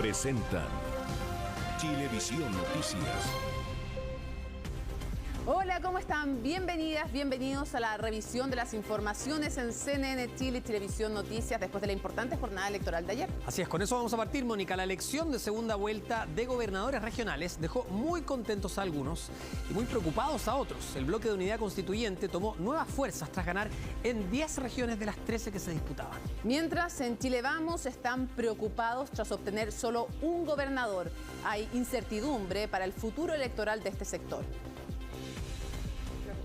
presentan Chilevisión Noticias. Hola, ¿cómo están? Bienvenidas, bienvenidos a la revisión de las informaciones en CNN Chile y Chilevisión Noticias después de la importante jornada electoral de ayer. Así es, con eso vamos a partir, Mónica. La elección de segunda vuelta de gobernadores regionales dejó muy contentos a algunos y muy preocupados a otros. El bloque de unidad constituyente tomó nuevas fuerzas tras ganar en 10 regiones de las 13 que se disputaban. Mientras en Chile Vamos están preocupados tras obtener solo un gobernador. Hay incertidumbre para el futuro electoral de este sector.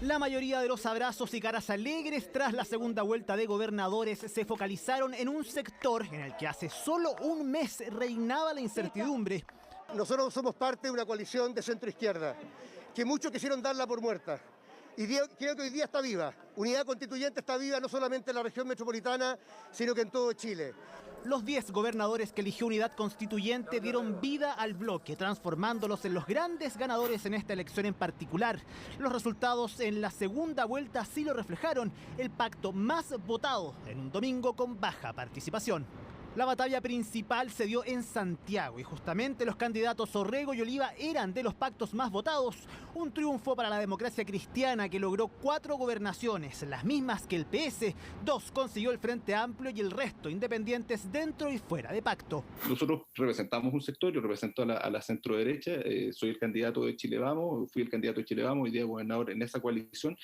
La mayoría de los abrazos y caras alegres tras la segunda vuelta de gobernadores se focalizaron en un sector en el que hace solo un mes reinaba la incertidumbre. Nosotros somos parte de una coalición de centro-izquierda, que muchos quisieron darla por muerta. Y creo que hoy día está viva. Unidad Constituyente está viva no solamente en la región metropolitana, sino que en todo Chile. Los 10 gobernadores que eligió Unidad Constituyente dieron vida al bloque, transformándolos en los grandes ganadores en esta elección en particular. Los resultados en la segunda vuelta así lo reflejaron, el pacto más votado en un domingo con baja participación. La batalla principal se dio en Santiago y justamente los candidatos Orrego y Oliva eran de los pactos más votados. Un triunfo para la democracia cristiana que logró 4 gobernaciones, las mismas que el PS. 2 consiguió el Frente Amplio y el resto independientes dentro y fuera de pacto. Nosotros representamos un sector, yo represento a la centro derecha, soy el candidato de Chile Vamos, fui el candidato de Chile Vamos, hoy día gobernador en esa coalición,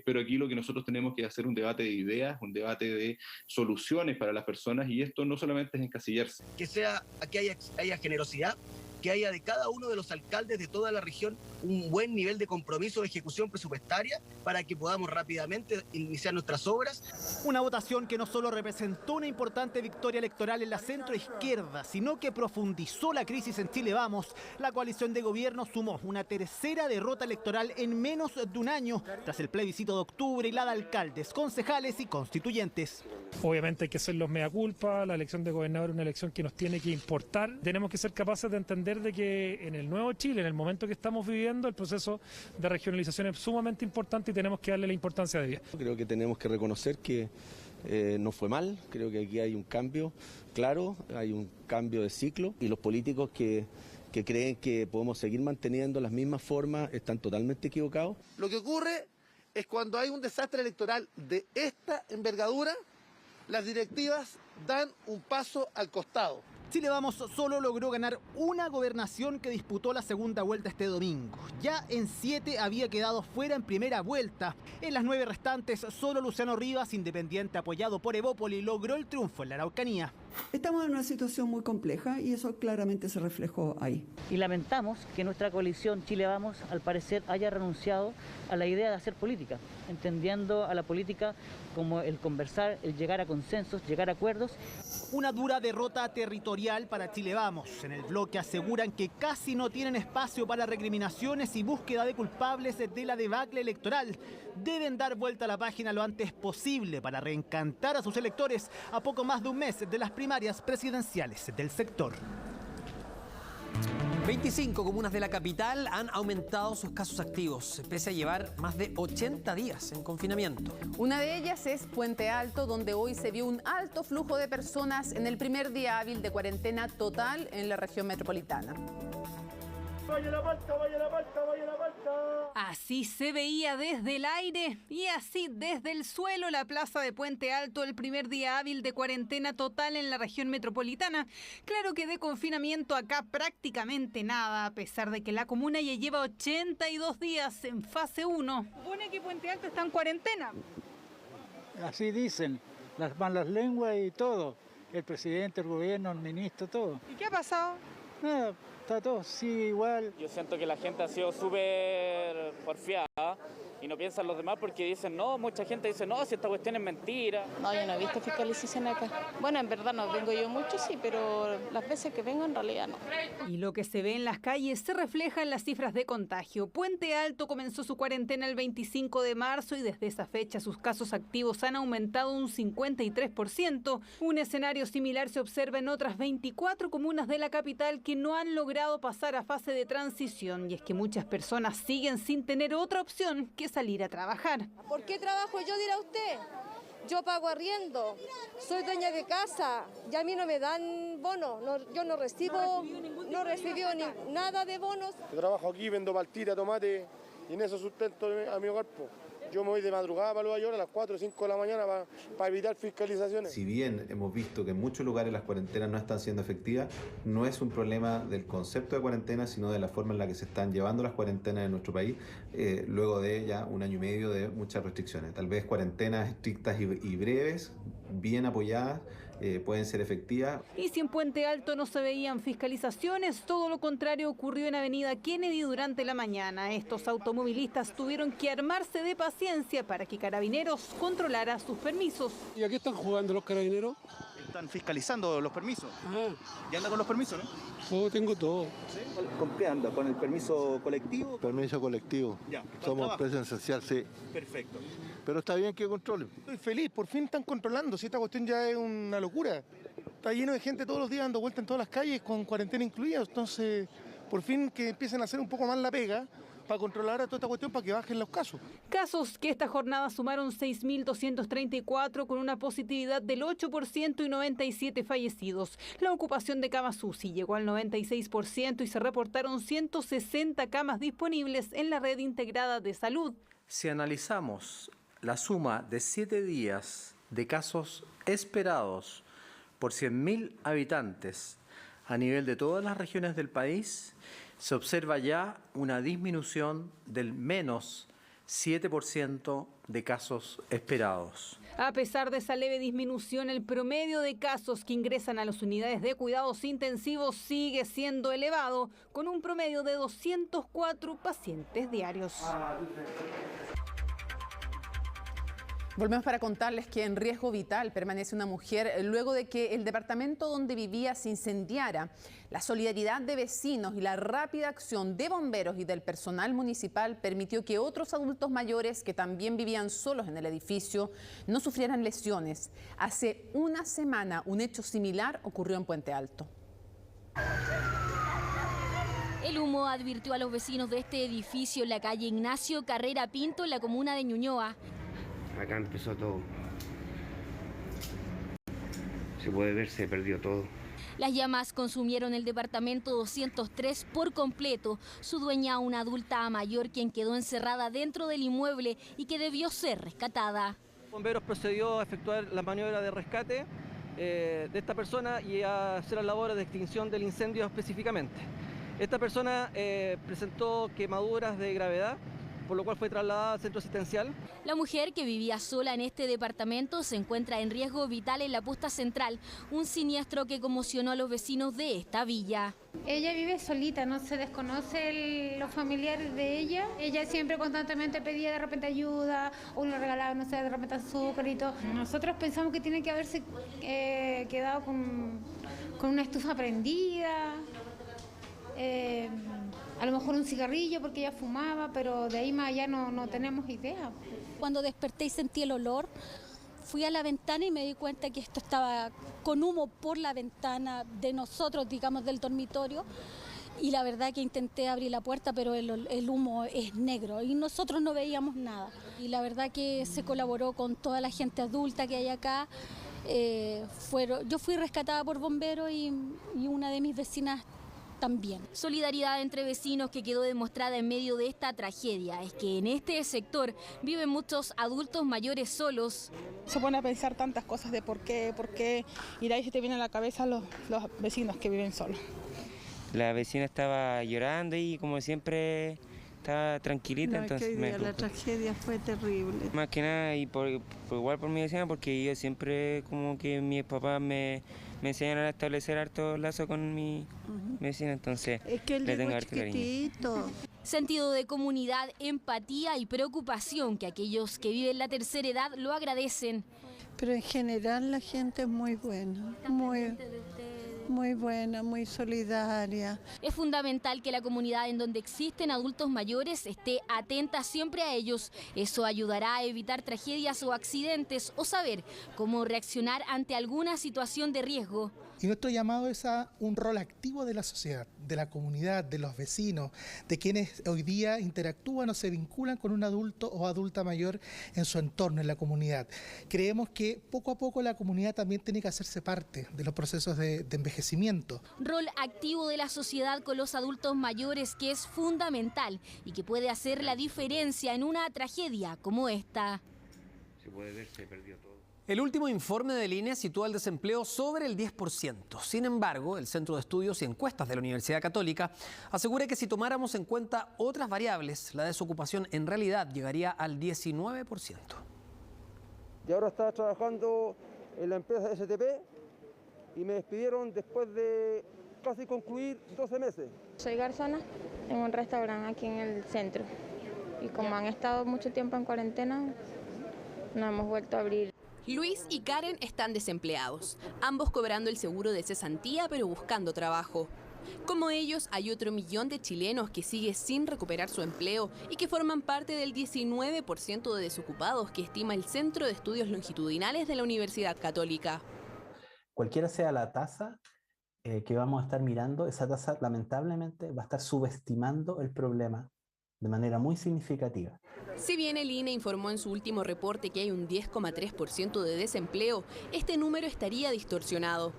pero aquí lo que nosotros tenemos que hacer un debate de ideas, un debate de soluciones para las personas, y esto no solamente es encasillarse. Que haya generosidad, que haya de cada uno de los alcaldes de toda la región un buen nivel de compromiso de ejecución presupuestaria para que podamos rápidamente iniciar nuestras obras. Una votación que no solo representó una importante victoria electoral en la centroizquierda, sino que profundizó la crisis en Chile Vamos. La coalición de gobierno sumó una tercera derrota electoral en menos de un año, tras el plebiscito de octubre y la de alcaldes, concejales y constituyentes. Obviamente hay que hacer los mea culpa, la elección de gobernador es una elección que nos tiene que importar. Tenemos que ser capaces de entender de que en el nuevo Chile, en el momento que estamos viviendo, el proceso de regionalización es sumamente importante y tenemos que darle la importancia de debida. Creo que tenemos que reconocer que no fue mal, creo que aquí hay un cambio claro, hay un cambio de ciclo y los políticos que creen que podemos seguir manteniendo las mismas formas están totalmente equivocados. Lo que ocurre es cuando hay un desastre electoral de esta envergadura, las directivas dan un paso al costado. Chile Vamos solo logró ganar una gobernación que disputó la segunda vuelta este domingo. Ya en 7 había quedado fuera en primera vuelta. En las 9 restantes, solo Luciano Rivas, independiente apoyado por Evópoli, logró el triunfo en la Araucanía. Estamos en una situación muy compleja y eso claramente se reflejó ahí. Y lamentamos que nuestra coalición Chile Vamos, al parecer, haya renunciado a la idea de hacer política, entendiendo a la política como el conversar, el llegar a consensos, llegar a acuerdos. Una dura derrota territorial para Chile Vamos. En el bloque aseguran que casi no tienen espacio para recriminaciones y búsqueda de culpables de la debacle electoral. Deben dar vuelta a la página lo antes posible para reencantar a sus electores a poco más de un mes de las primarias presidenciales del sector. 25 comunas de la capital han aumentado sus casos activos, pese a llevar más de 80 días en confinamiento. Una de ellas es Puente Alto, donde hoy se vio un alto flujo de personas en el primer día hábil de cuarentena total en la región metropolitana. ¡Vaya la palta, vaya la palta, vaya la palta! Así se veía desde el aire y así desde el suelo la plaza de Puente Alto el primer día hábil de cuarentena total en la región metropolitana. Claro que de confinamiento acá prácticamente nada, a pesar de que la comuna ya lleva 82 días en fase 1. ¿Supone que Puente Alto está en cuarentena? Así dicen, las malas lenguas y todo. El presidente, el gobierno, el ministro, todo. ¿Y qué ha pasado? Nada. Está todo, sí, igual. Yo siento que la gente ha sido súper porfiada y no piensan los demás porque dicen, no, mucha gente dice, no, si esta cuestión es mentira. No, yo no he visto fiscalización acá. Bueno, en verdad no vengo yo mucho, sí, pero las veces que vengo en realidad no. Y lo que se ve en las calles se refleja en las cifras de contagio. Puente Alto comenzó su cuarentena el 25 de marzo y desde esa fecha sus casos activos han aumentado un 53%. Un escenario similar se observa en otras 24 comunas de la capital que no han logrado pasar a fase de transición, y es que muchas personas siguen sin tener otra opción que salir a trabajar. ¿Por qué trabajo yo, dirá usted? Yo pago arriendo, soy dueña de casa y a mí no me dan bonos, yo no recibo nada de bonos. Yo trabajo aquí, vendo paltita, tomate y en eso sustento a mi hogar. Yo me voy de madrugada para Nueva York a las 4 o 5 de la mañana para evitar fiscalizaciones. Si bien hemos visto que en muchos lugares las cuarentenas no están siendo efectivas, no es un problema del concepto de cuarentena, sino de la forma en la que se están llevando las cuarentenas en nuestro país, luego de ya 1 año y medio de muchas restricciones. Tal vez cuarentenas estrictas y breves, bien apoyadas, pueden ser efectivas. Y si en Puente Alto no se veían fiscalizaciones, todo lo contrario ocurrió en Avenida Kennedy durante la mañana. Estos automovilistas tuvieron que armarse de paciencia para que Carabineros controlara sus permisos. ¿Y a qué están jugando los carabineros? Están fiscalizando los permisos. ¿Y anda con los permisos, no? Oh, tengo todo. ¿Sí? ¿Con qué anda? ¿Con el permiso colectivo? Permiso colectivo. Ya. Somos empresa esencial, sí. Perfecto. Pero está bien que controlen. Estoy feliz, por fin están controlando, si esta cuestión ya es una locura. Está lleno de gente todos los días dando vueltas en todas las calles con cuarentena incluida, entonces por fin que empiecen a hacer un poco más la pega para controlar a toda esta cuestión para que bajen los casos. Casos que esta jornada sumaron 6.234 con una positividad del 8% y 97 fallecidos. La ocupación de camas UCI llegó al 96% y se reportaron 160 camas disponibles en la red integrada de salud. Si analizamos la suma de 7 días de casos esperados por 100.000 habitantes a nivel de todas las regiones del país, se observa ya una disminución del menos 7% de casos esperados. A pesar de esa leve disminución, el promedio de casos que ingresan a las unidades de cuidados intensivos sigue siendo elevado, con un promedio de 204 pacientes diarios. Volvemos para contarles que en riesgo vital permanece una mujer luego de que el departamento donde vivía se incendiara. La solidaridad de vecinos y la rápida acción de bomberos y del personal municipal permitió que otros adultos mayores que también vivían solos en el edificio no sufrieran lesiones. Hace una semana un hecho similar ocurrió en Puente Alto. El humo advirtió a los vecinos de este edificio en la calle Ignacio Carrera Pinto, en la comuna de Ñuñoa. Acá empezó todo. Se puede ver, se perdió todo. Las llamas consumieron el departamento 203 por completo. Su dueña, una adulta mayor, quien quedó encerrada dentro del inmueble y que debió ser rescatada. Bomberos procedió a efectuar la maniobra de rescate de esta persona y a hacer las labores de extinción del incendio específicamente. Esta persona presentó quemaduras de gravedad, por lo cual fue trasladada al centro asistencial. La mujer, que vivía sola en este departamento, se encuentra en riesgo vital en la Posta Central, un siniestro que conmocionó a los vecinos de esta villa. Ella vive solita, no se desconoce los familiares de ella. Ella siempre constantemente pedía de repente ayuda o le regalaba, no sé, de repente azúcar y todo. Nosotros pensamos que tiene que haberse quedado con una estufa prendida. A lo mejor un cigarrillo porque ella fumaba, pero de ahí más allá no tenemos idea. Cuando desperté y sentí el olor, fui a la ventana y me di cuenta que esto estaba con humo por la ventana de nosotros, digamos, del dormitorio. Y la verdad que intenté abrir la puerta, pero el humo es negro y nosotros no veíamos nada. Y la verdad que se colaboró con toda la gente adulta que hay acá. Yo fui rescatada por bomberos y una de mis vecinas también. Solidaridad entre vecinos que quedó demostrada en medio de esta tragedia. Es que en este sector viven muchos adultos mayores solos. Se pone a pensar tantas cosas de por qué, y de ahí se te viene a la cabeza los vecinos que viven solos. La vecina estaba llorando y como siempre estaba tranquilita, no, entonces la tragedia fue terrible. Más que nada, y igual por mi vecina, porque yo siempre como que mis papás me enseñaron a establecer harto lazo con mi vecina, entonces es que le tengo harto cariño. Sentido de comunidad, empatía y preocupación, que aquellos que viven la tercera edad lo agradecen. Pero en general la gente es muy buena, muy buena, muy solidaria. Es fundamental que la comunidad en donde existen adultos mayores esté atenta siempre a ellos. Eso ayudará a evitar tragedias o accidentes o saber cómo reaccionar ante alguna situación de riesgo. Y nuestro llamado es a un rol activo de la sociedad, de la comunidad, de los vecinos, de quienes hoy día interactúan o se vinculan con un adulto o adulta mayor en su entorno, en la comunidad. Creemos que poco a poco la comunidad también tiene que hacerse parte de los procesos de envejecimiento. Rol activo de la sociedad con los adultos mayores que es fundamental y que puede hacer la diferencia en una tragedia como esta. Se puede ver, se perdió todo. El último informe del INE sitúa el desempleo sobre el 10%. Sin embargo, el Centro de Estudios y Encuestas de la Universidad Católica asegura que si tomáramos en cuenta otras variables, la desocupación en realidad llegaría al 19%. Y ahora estaba trabajando en la empresa STP y me despidieron después de casi concluir 12 meses. Soy garzona en un restaurante aquí en el centro. Y como han estado mucho tiempo en cuarentena, no hemos vuelto a abrir. Luis y Karen están desempleados, ambos cobrando el seguro de cesantía pero buscando trabajo. Como ellos, hay otro millón de chilenos que sigue sin recuperar su empleo y que forman parte del 19% de desocupados que estima el Centro de Estudios Longitudinales de la Universidad Católica. Cualquiera sea la tasa que vamos a estar mirando, esa tasa lamentablemente va a estar subestimando el problema de manera muy significativa. Si bien el INE informó en su último reporte que hay un 10,3% de desempleo, este número estaría distorsionado.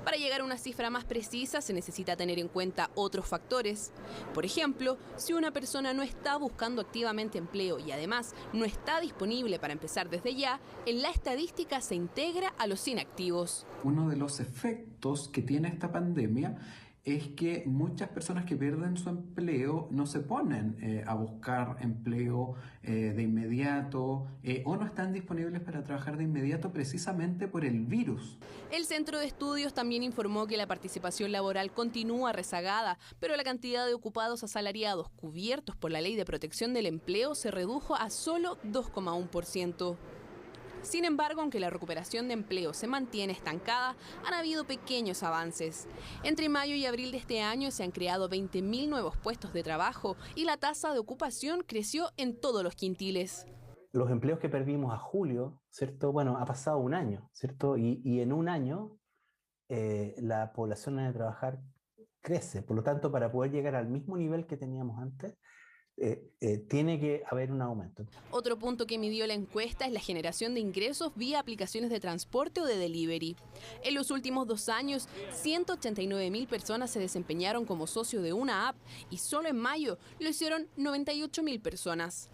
Para llegar a una cifra más precisa se necesita tener en cuenta otros factores. Por ejemplo, si una persona no está buscando activamente empleo y además no está disponible para empezar desde ya, en la estadística se integra a los inactivos. Uno de los efectos que tiene esta pandemia es que muchas personas que pierden su empleo no se ponen a buscar empleo de inmediato o no están disponibles para trabajar de inmediato precisamente por el virus. El Centro de Estudios también informó que la participación laboral continúa rezagada, pero la cantidad de ocupados asalariados cubiertos por la Ley de Protección del Empleo se redujo a solo 2,1%. Sin embargo, aunque la recuperación de empleo se mantiene estancada, han habido pequeños avances. Entre mayo y abril de este año se han creado 20.000 nuevos puestos de trabajo y la tasa de ocupación creció en todos los quintiles. Los empleos que perdimos a julio, ¿cierto? Bueno, ha pasado un año, ¿cierto? Y en un año la población de trabajar crece. Por lo tanto, para poder llegar al mismo nivel que teníamos antes, tiene que haber un aumento. Otro punto que midió la encuesta es la generación de ingresos vía aplicaciones de transporte o de delivery. En los últimos 2 años, 189.000 personas se desempeñaron como socio de una app y solo en mayo lo hicieron 98.000 personas.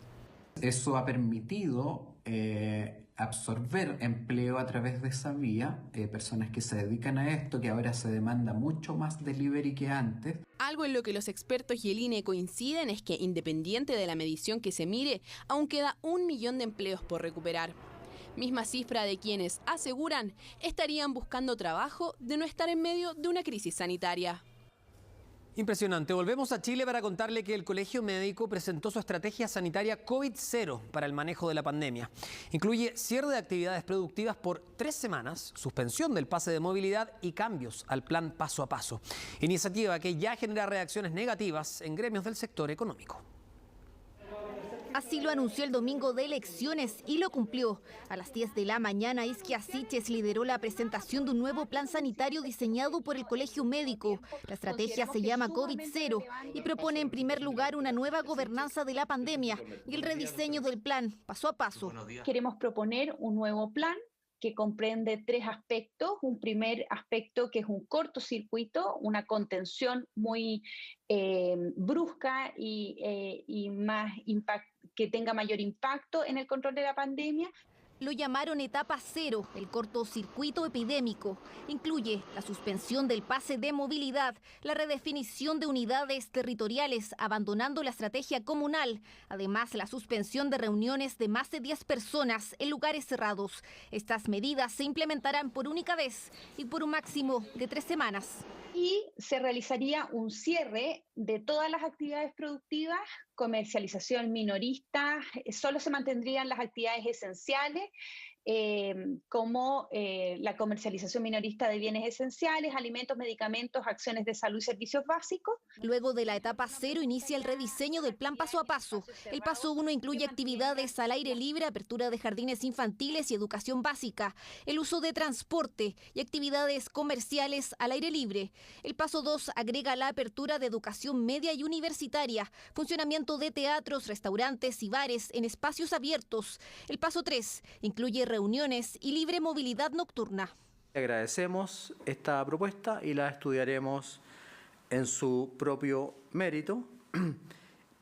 Eso ha permitido absorber empleo a través de esa vía, personas que se dedican a esto, que ahora se demanda mucho más delivery que antes. Algo en lo que los expertos y el INE coinciden es que, independiente de la medición que se mire, aún queda 1 millón de empleos por recuperar. Misma cifra de quienes aseguran estarían buscando trabajo de no estar en medio de una crisis sanitaria. Impresionante. Volvemos a Chile para contarle que el Colegio Médico presentó su estrategia sanitaria COVID-0 para el manejo de la pandemia. Incluye cierre de actividades productivas por 3 semanas, suspensión del pase de movilidad y cambios al plan paso a paso. Iniciativa que ya genera reacciones negativas en gremios del sector económico. Así lo anunció el domingo de elecciones y lo cumplió. A las 10 de la mañana, Isquia Siches lideró la presentación de un nuevo plan sanitario diseñado por el Colegio Médico. La estrategia se llama COVID-0 y propone en primer lugar una nueva gobernanza de la pandemia y el rediseño del plan paso a paso. Queremos proponer un nuevo plan que comprende 3 aspectos. Un primer aspecto que es un cortocircuito, una contención muy brusca y más que tenga mayor impacto en el control de la pandemia. Lo llamaron etapa 0, el cortocircuito epidémico. Incluye la suspensión del pase de movilidad, la redefinición de unidades territoriales, abandonando la estrategia comunal. Además, la suspensión de reuniones de más de 10 personas en lugares cerrados. Estas medidas se implementarán por única vez y por un máximo de 3 semanas. Y se realizaría un cierre de todas las actividades productivas, comercialización minorista, solo se mantendrían las actividades esenciales como la comercialización minorista de bienes esenciales, alimentos, medicamentos, acciones de salud y servicios básicos. Luego de la etapa 0 inicia el rediseño del plan paso a paso. El paso 1 incluye actividades al aire libre, apertura de jardines infantiles y educación básica, el uso de transporte y actividades comerciales al aire libre. El paso 2 agrega la apertura de educación media y universitaria, funcionamiento de teatros, restaurantes y bares en espacios abiertos. El paso 3 incluye reuniones y libre movilidad nocturna. Agradecemos esta propuesta y la estudiaremos en su propio mérito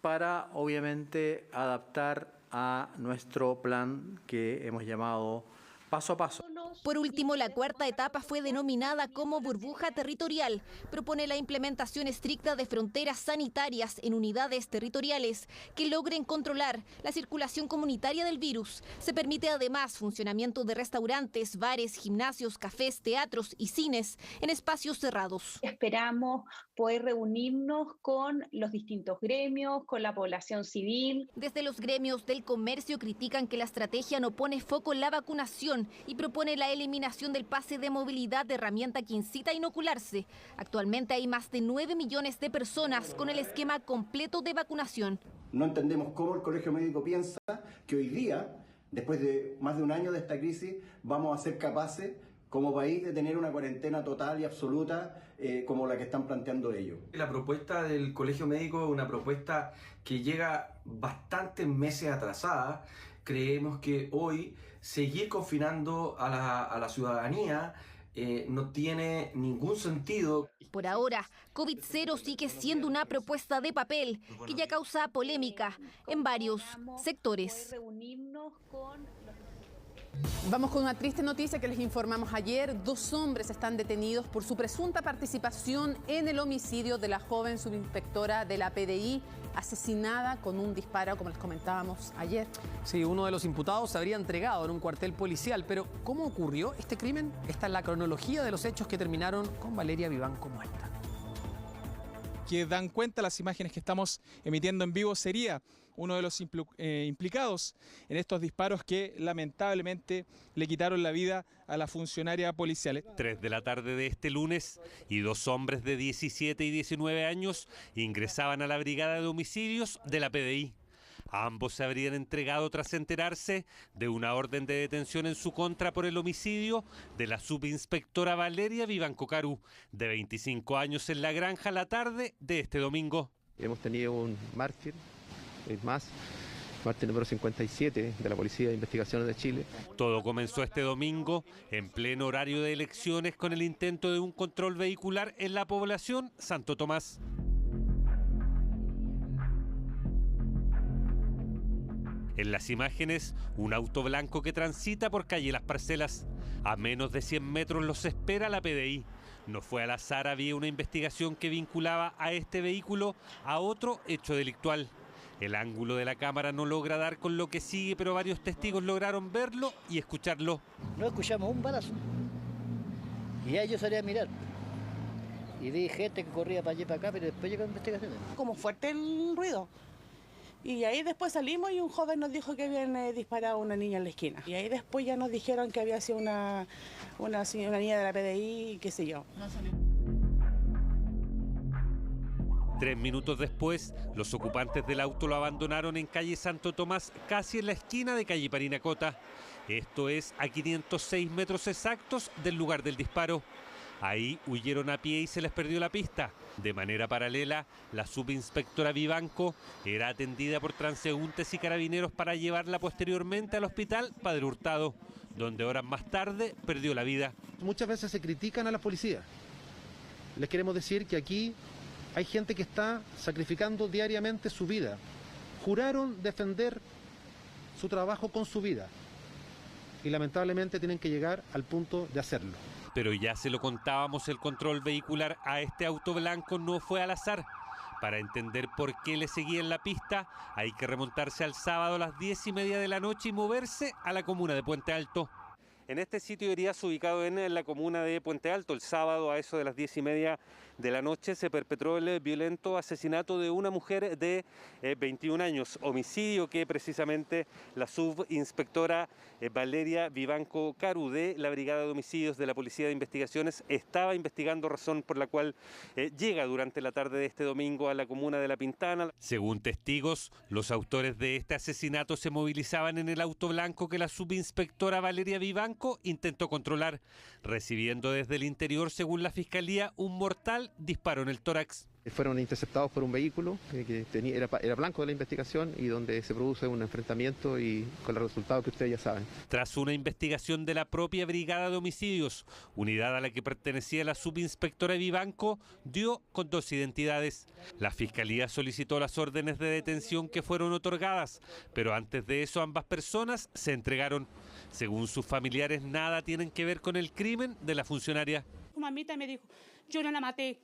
para, obviamente, adaptar a nuestro plan que hemos llamado paso a paso. Por último, la cuarta etapa fue denominada como burbuja territorial. Propone la implementación estricta de fronteras sanitarias en unidades territoriales que logren controlar la circulación comunitaria del virus. Se permite además funcionamiento de restaurantes, bares, gimnasios, cafés, teatros y cines en espacios cerrados. Esperamos poder reunirnos con los distintos gremios, con la población civil. Desde los gremios del comercio critican que la estrategia no pone foco en la vacunación y propone la eliminación del pase de movilidad, herramienta que incita a inocularse. Actualmente hay más de 9 millones de personas con el esquema completo de vacunación. No entendemos cómo el Colegio Médico piensa que hoy día, después de más de un año de esta crisis, vamos a ser capaces como país de tener una cuarentena total y absoluta como la que están planteando ellos. La propuesta del Colegio Médico es una propuesta que llega bastantes meses atrasada. Creemos que hoy seguir confinando a la ciudadanía no tiene ningún sentido. Por ahora, COVID-0 sigue siendo una propuesta de papel que ya causa polémica en varios sectores. Vamos con una triste noticia que les informamos ayer. 2 hombres están detenidos por su presunta participación en el homicidio de la joven subinspectora de la PDI, asesinada con un disparo, como les comentábamos ayer. Sí, uno de los imputados se habría entregado en un cuartel policial, pero ¿cómo ocurrió este crimen? Esta es la cronología de los hechos que terminaron con Valeria Vivanco muerta. Que dan cuenta las imágenes que estamos emitiendo en vivo, sería uno de los implicados en estos disparos que lamentablemente le quitaron la vida a la funcionaria policial. 3 de la tarde de este lunes y 2 hombres de 17 y 19 años ingresaban a la brigada de homicidios de la PDI. Ambos se habrían entregado tras enterarse de una orden de detención en su contra por el homicidio de la subinspectora Valeria Vivanco Carú, de 25 años, en La Granja la tarde de este domingo. Hemos tenido un mártir, es más, mártir número 57 de la Policía de Investigaciones de Chile. Todo comenzó este domingo en pleno horario de elecciones con el intento de un control vehicular en la población Santo Tomás. En las imágenes, un auto blanco que transita por calle Las Parcelas. A menos de 100 metros los espera la PDI. No fue al azar, había una investigación que vinculaba a este vehículo a otro hecho delictual. El ángulo de la cámara no logra dar con lo que sigue, pero varios testigos lograron verlo y escucharlo. No escuchamos un balazo. Y ahí yo salí a mirar. Y vi gente que corría para allá y para acá, pero después llegó la investigación. Como fuerte el ruido. Y ahí después salimos y un joven nos dijo que habían disparado a una niña en la esquina. Y ahí después ya nos dijeron que había sido una niña de la PDI y qué sé yo. 3 minutos después, los ocupantes del auto lo abandonaron en calle Santo Tomás, casi en la esquina de calle Parinacota. Esto es a 506 metros exactos del lugar del disparo. Ahí huyeron a pie y se les perdió la pista. De manera paralela, la subinspectora Vivanco era atendida por transeúntes y carabineros para llevarla posteriormente al hospital Padre Hurtado, donde horas más tarde perdió la vida. Muchas veces se critican a la policía. Les queremos decir que aquí hay gente que está sacrificando diariamente su vida. Juraron defender su trabajo con su vida y lamentablemente tienen que llegar al punto de hacerlo. Pero ya se lo contábamos, el control vehicular a este auto blanco no fue al azar. Para entender por qué le seguían la pista, hay que remontarse al sábado a las 10:30 de la noche y moverse a la comuna de Puente Alto. En este sitio irías ubicado en la comuna de Puente Alto el sábado a eso de las 10:30 de la noche se perpetró el violento asesinato de una mujer de 21 años, homicidio que precisamente la subinspectora Valeria Vivanco Caru de la Brigada de Homicidios de la Policía de Investigaciones estaba investigando, razón por la cual llega durante la tarde de este domingo a la comuna de La Pintana. Según testigos, los autores de este asesinato se movilizaban en el auto blanco que la subinspectora Valeria Vivanco intentó controlar, recibiendo desde el interior, según la Fiscalía, un mortal disparo en el tórax. Fueron interceptados por un vehículo que era blanco de la investigación y donde se produce un enfrentamiento y con el resultado que ustedes ya saben. Tras una investigación de la propia Brigada de Homicidios, unidad a la que pertenecía la subinspectora Vivanco, dio con 2 identidades. La Fiscalía solicitó las órdenes de detención que fueron otorgadas, pero antes de eso ambas personas se entregaron. Según sus familiares, nada tienen que ver con el crimen de la funcionaria. Su mamita me dijo, yo no la maté.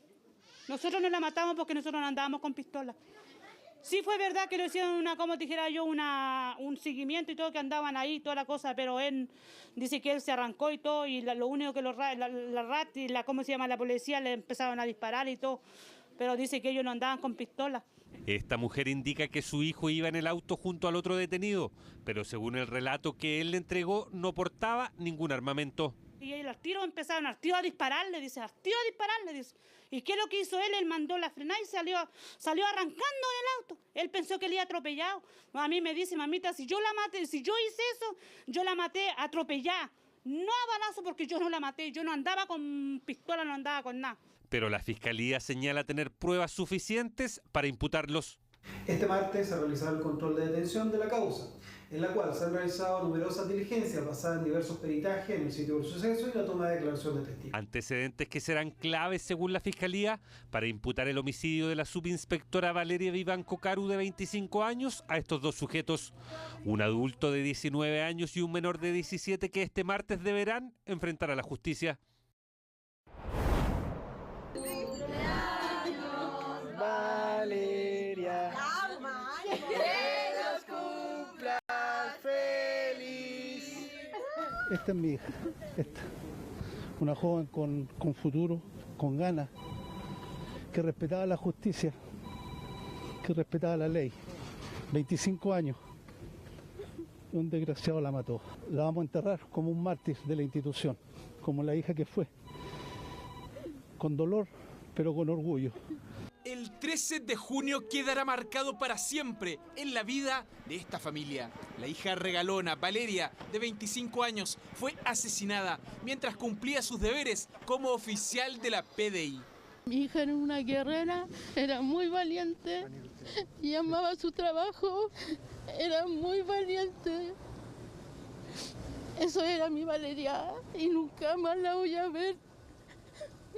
Nosotros no la matamos porque nosotros no andábamos con pistola. Sí fue verdad que le hicieron como dijera yo, un seguimiento y todo, que andaban ahí, toda la cosa, pero él dice que él se arrancó y todo, y lo único que ¿cómo se llama? La policía le empezaron a disparar y todo, pero dice que ellos no andaban con pistola. Esta mujer indica que su hijo iba en el auto junto al otro detenido, pero según el relato que él le entregó, no portaba ningún armamento. Y los tiros empezaron, al tío a dispararle, dice. ¿Y qué es lo que hizo él? Él mandó la frenada y salió arrancando en el auto. Él pensó que le iba atropellado. A mí me dice, mamita, si yo hice eso, yo la maté atropellada. No a balazo porque yo no la maté, yo no andaba con pistola, no andaba con nada. Pero la Fiscalía señala tener pruebas suficientes para imputarlos. Este martes se realizará el control de detención de la causa, en la cual se han realizado numerosas diligencias basadas en diversos peritajes en el sitio del suceso y la toma de declaración de testigos. Antecedentes que serán claves, según la Fiscalía, para imputar el homicidio de la subinspectora Valeria Vivanco Caru, de 25 años, a estos 2 sujetos. Un adulto de 19 años y un menor de 17 que este martes deberán enfrentar a la justicia. Valeria, que los cumplas feliz. Esta es mi hija, una joven con futuro, con ganas, que respetaba la justicia, que respetaba la ley. 25 años, un desgraciado la mató. La vamos a enterrar como un mártir de la institución, como la hija que fue, con dolor, pero con orgullo. El 13 de junio quedará marcado para siempre en la vida de esta familia. La hija regalona, Valeria, de 25 años, fue asesinada mientras cumplía sus deberes como oficial de la PDI. Mi hija era una guerrera, era muy valiente y amaba su trabajo, era muy valiente. Eso era mi Valeria y nunca más la voy a ver.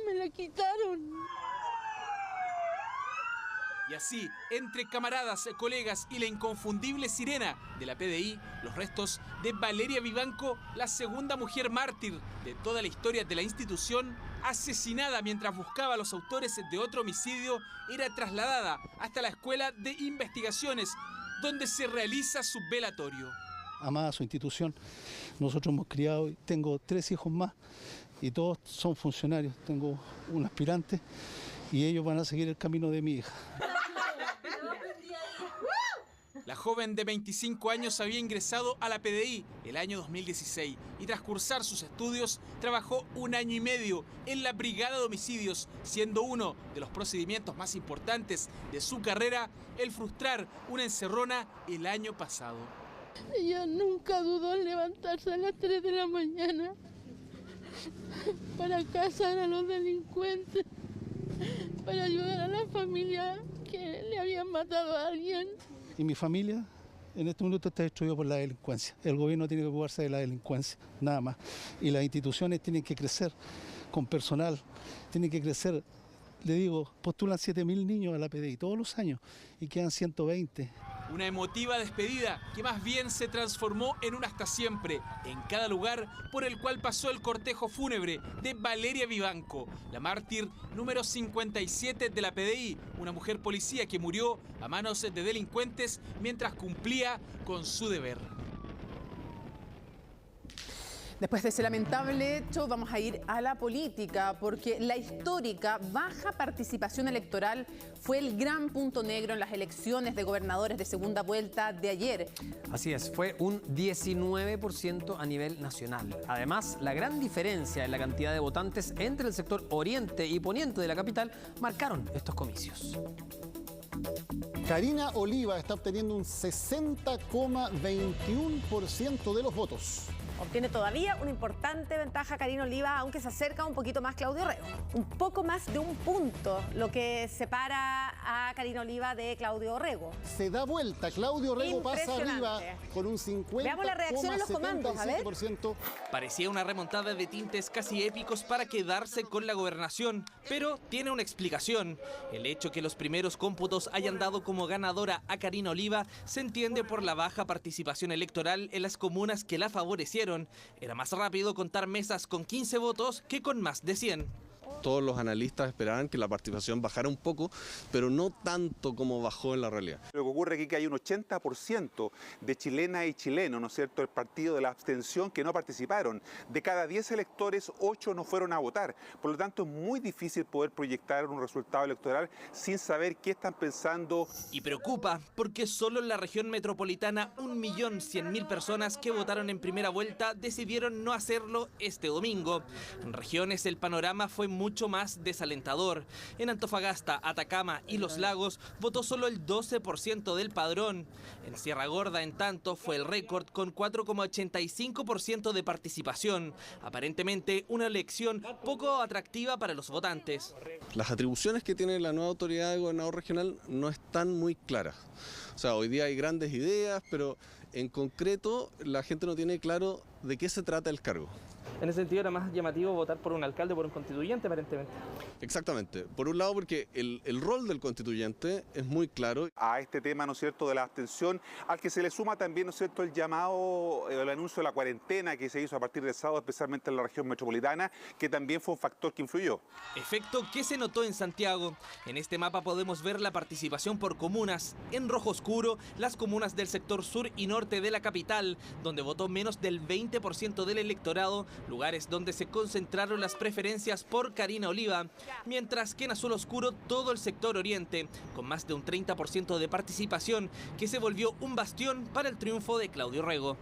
Me la quitaron. Y así, entre camaradas, colegas y la inconfundible sirena de la PDI, los restos de Valeria Vivanco, la segunda mujer mártir de toda la historia de la institución, asesinada mientras buscaba a los autores de otro homicidio, era trasladada hasta la Escuela de Investigaciones, donde se realiza su velatorio. Amaba su institución, nosotros hemos criado, tengo 3 hijos más y todos son funcionarios, tengo un aspirante y ellos van a seguir el camino de mi hija. La joven de 25 años había ingresado a la PDI el año 2016 y tras cursar sus estudios trabajó 1 año y medio en la Brigada de Homicidios, siendo uno de los procedimientos más importantes de su carrera el frustrar una encerrona el año pasado. Ella nunca dudó en levantarse a las 3 de la mañana para cazar a los delincuentes, para ayudar a la familia que le habían matado a alguien. Y mi familia en este momento está destruida por la delincuencia. El gobierno tiene que ocuparse de la delincuencia, nada más. Y las instituciones tienen que crecer con personal, tienen que crecer. Le digo, postulan 7.000 niños a la PDI todos los años y quedan 120. Una emotiva despedida que más bien se transformó en un hasta siempre en cada lugar por el cual pasó el cortejo fúnebre de Valeria Vivanco, la mártir número 57 de la PDI, una mujer policía que murió a manos de delincuentes mientras cumplía con su deber. Después de ese lamentable hecho, vamos a ir a la política, porque la histórica baja participación electoral fue el gran punto negro en las elecciones de gobernadores de segunda vuelta de ayer. Así es, fue un 19% a nivel nacional. Además, la gran diferencia en la cantidad de votantes entre el sector oriente y poniente de la capital marcaron estos comicios. Karina Oliva está obteniendo un 60,21% de los votos. Obtiene todavía una importante ventaja Karina Oliva, aunque se acerca un poquito más Claudio Rego. Un poco más de un punto lo que separa a Karina Oliva de Claudio Rego. Se da vuelta, Claudio Rego pasa arriba con un 50,77%. Veamos la reacción en los comandos, a ver. Parecía una remontada de tintes casi épicos para quedarse con la gobernación, pero tiene una explicación. El hecho que los primeros cómputos hayan dado como ganadora a Karina Oliva se entiende por la baja participación electoral en las comunas que la favorecieron. Era más rápido contar mesas con 15 votos que con más de 100. Todos los analistas esperaban que la participación bajara un poco, pero no tanto como bajó en la realidad. Lo que ocurre aquí es que hay un 80% de chilenas y chilenos, ¿no es cierto?, el partido de la abstención que no participaron. De cada 10 electores, 8 no fueron a votar. Por lo tanto, es muy difícil poder proyectar un resultado electoral sin saber qué están pensando. Y preocupa, porque solo en la región metropolitana 1.100.000 personas que votaron en primera vuelta decidieron no hacerlo este domingo. En regiones el panorama fue mucho más desalentador. En Antofagasta, Atacama y Los Lagos votó solo el 12% del padrón. En Sierra Gorda, en tanto, fue el récord con 4,85% de participación. Aparentemente una elección poco atractiva para los votantes. Las atribuciones que tiene la nueva autoridad de gobernador regional no están muy claras. O sea, hoy día hay grandes ideas, pero en concreto la gente no tiene claro de qué se trata el cargo. En ese sentido era más llamativo votar por un alcalde o por un constituyente, aparentemente. Exactamente. Por un lado, porque el rol del constituyente es muy claro. A este tema, ¿no es cierto?, de la abstención, al que se le suma también, ¿no es cierto?, el llamado, el anuncio de la cuarentena que se hizo a partir del sábado, especialmente en la región metropolitana, que también fue un factor que influyó. Efecto que se notó en Santiago. En este mapa podemos ver la participación por comunas. En rojo oscuro, las comunas del sector sur y norte de la capital, donde votó menos del 20% del electorado, lugares donde se concentraron las preferencias por Karina Oliva, mientras que en azul oscuro todo el sector oriente, con más de un 30% de participación, que se volvió un bastión para el triunfo de Claudio Rego.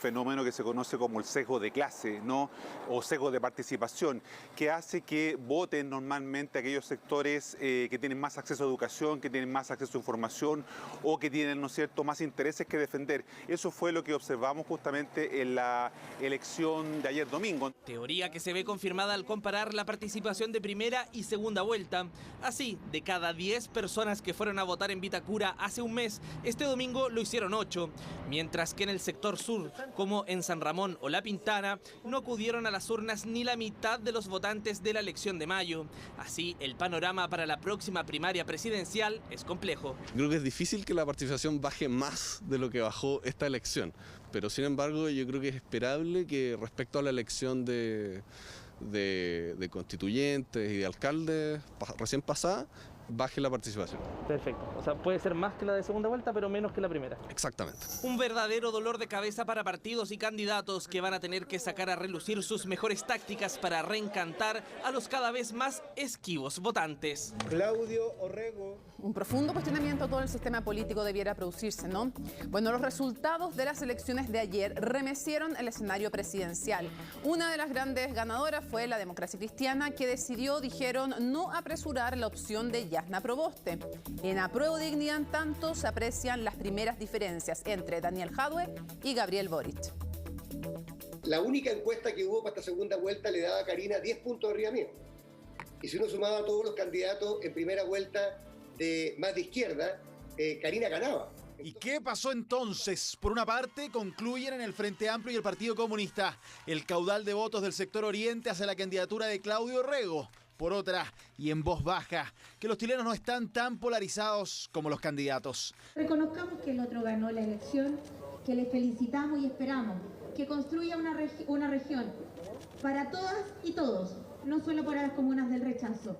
Fenómeno que se conoce como el sesgo de clase, ¿no?, o sesgo de participación, que hace que voten normalmente aquellos sectores que tienen más acceso a educación, que tienen más acceso a información o que tienen, ¿no es cierto?, más intereses que defender. Eso fue lo que observamos justamente en la elección de ayer domingo. Teoría que se ve confirmada al comparar la participación de primera y segunda vuelta. Así, de cada 10 personas que fueron a votar en Vitacura hace un mes, este domingo lo hicieron 8, mientras que en el sector sur, como en San Ramón o La Pintana, no acudieron a las urnas ni la mitad de los votantes de la elección de mayo. Así, el panorama para la próxima primaria presidencial es complejo. Creo que es difícil que la participación baje más de lo que bajó esta elección, pero sin embargo yo creo que es esperable que respecto a la elección de constituyentes y de alcaldes recién pasada, baje la participación. Perfecto. O sea, puede ser más que la de segunda vuelta, pero menos que la primera. Exactamente. Un verdadero dolor de cabeza para partidos y candidatos que van a tener que sacar a relucir sus mejores tácticas para reencantar a los cada vez más esquivos votantes. Claudio Orrego. Un profundo cuestionamiento a todo el sistema político debiera producirse, ¿no? Bueno, los resultados de las elecciones de ayer remecieron el escenario presidencial. Una de las grandes ganadoras fue la Democracia Cristiana, que decidió, dijeron, no apresurar la opción de Yasna Proboste. En Apruebo Dignidad, en tanto, se aprecian las primeras diferencias entre Daniel Jadwe y Gabriel Boric. La única encuesta que hubo para esta segunda vuelta le daba a Karina 10 puntos arriba mío. Y si uno sumaba a todos los candidatos en primera vuelta más de izquierda, Karina ganaba. ¿Y qué pasó entonces? Por una parte, concluyen en el Frente Amplio y el Partido Comunista el caudal de votos del sector oriente hacia la candidatura de Claudio Rego. Por otra, y en voz baja, que los chilenos no están tan polarizados como los candidatos. Reconozcamos que el otro ganó la elección, que le felicitamos y esperamos que construya una región para todas y todos, no solo para las comunas del rechazo.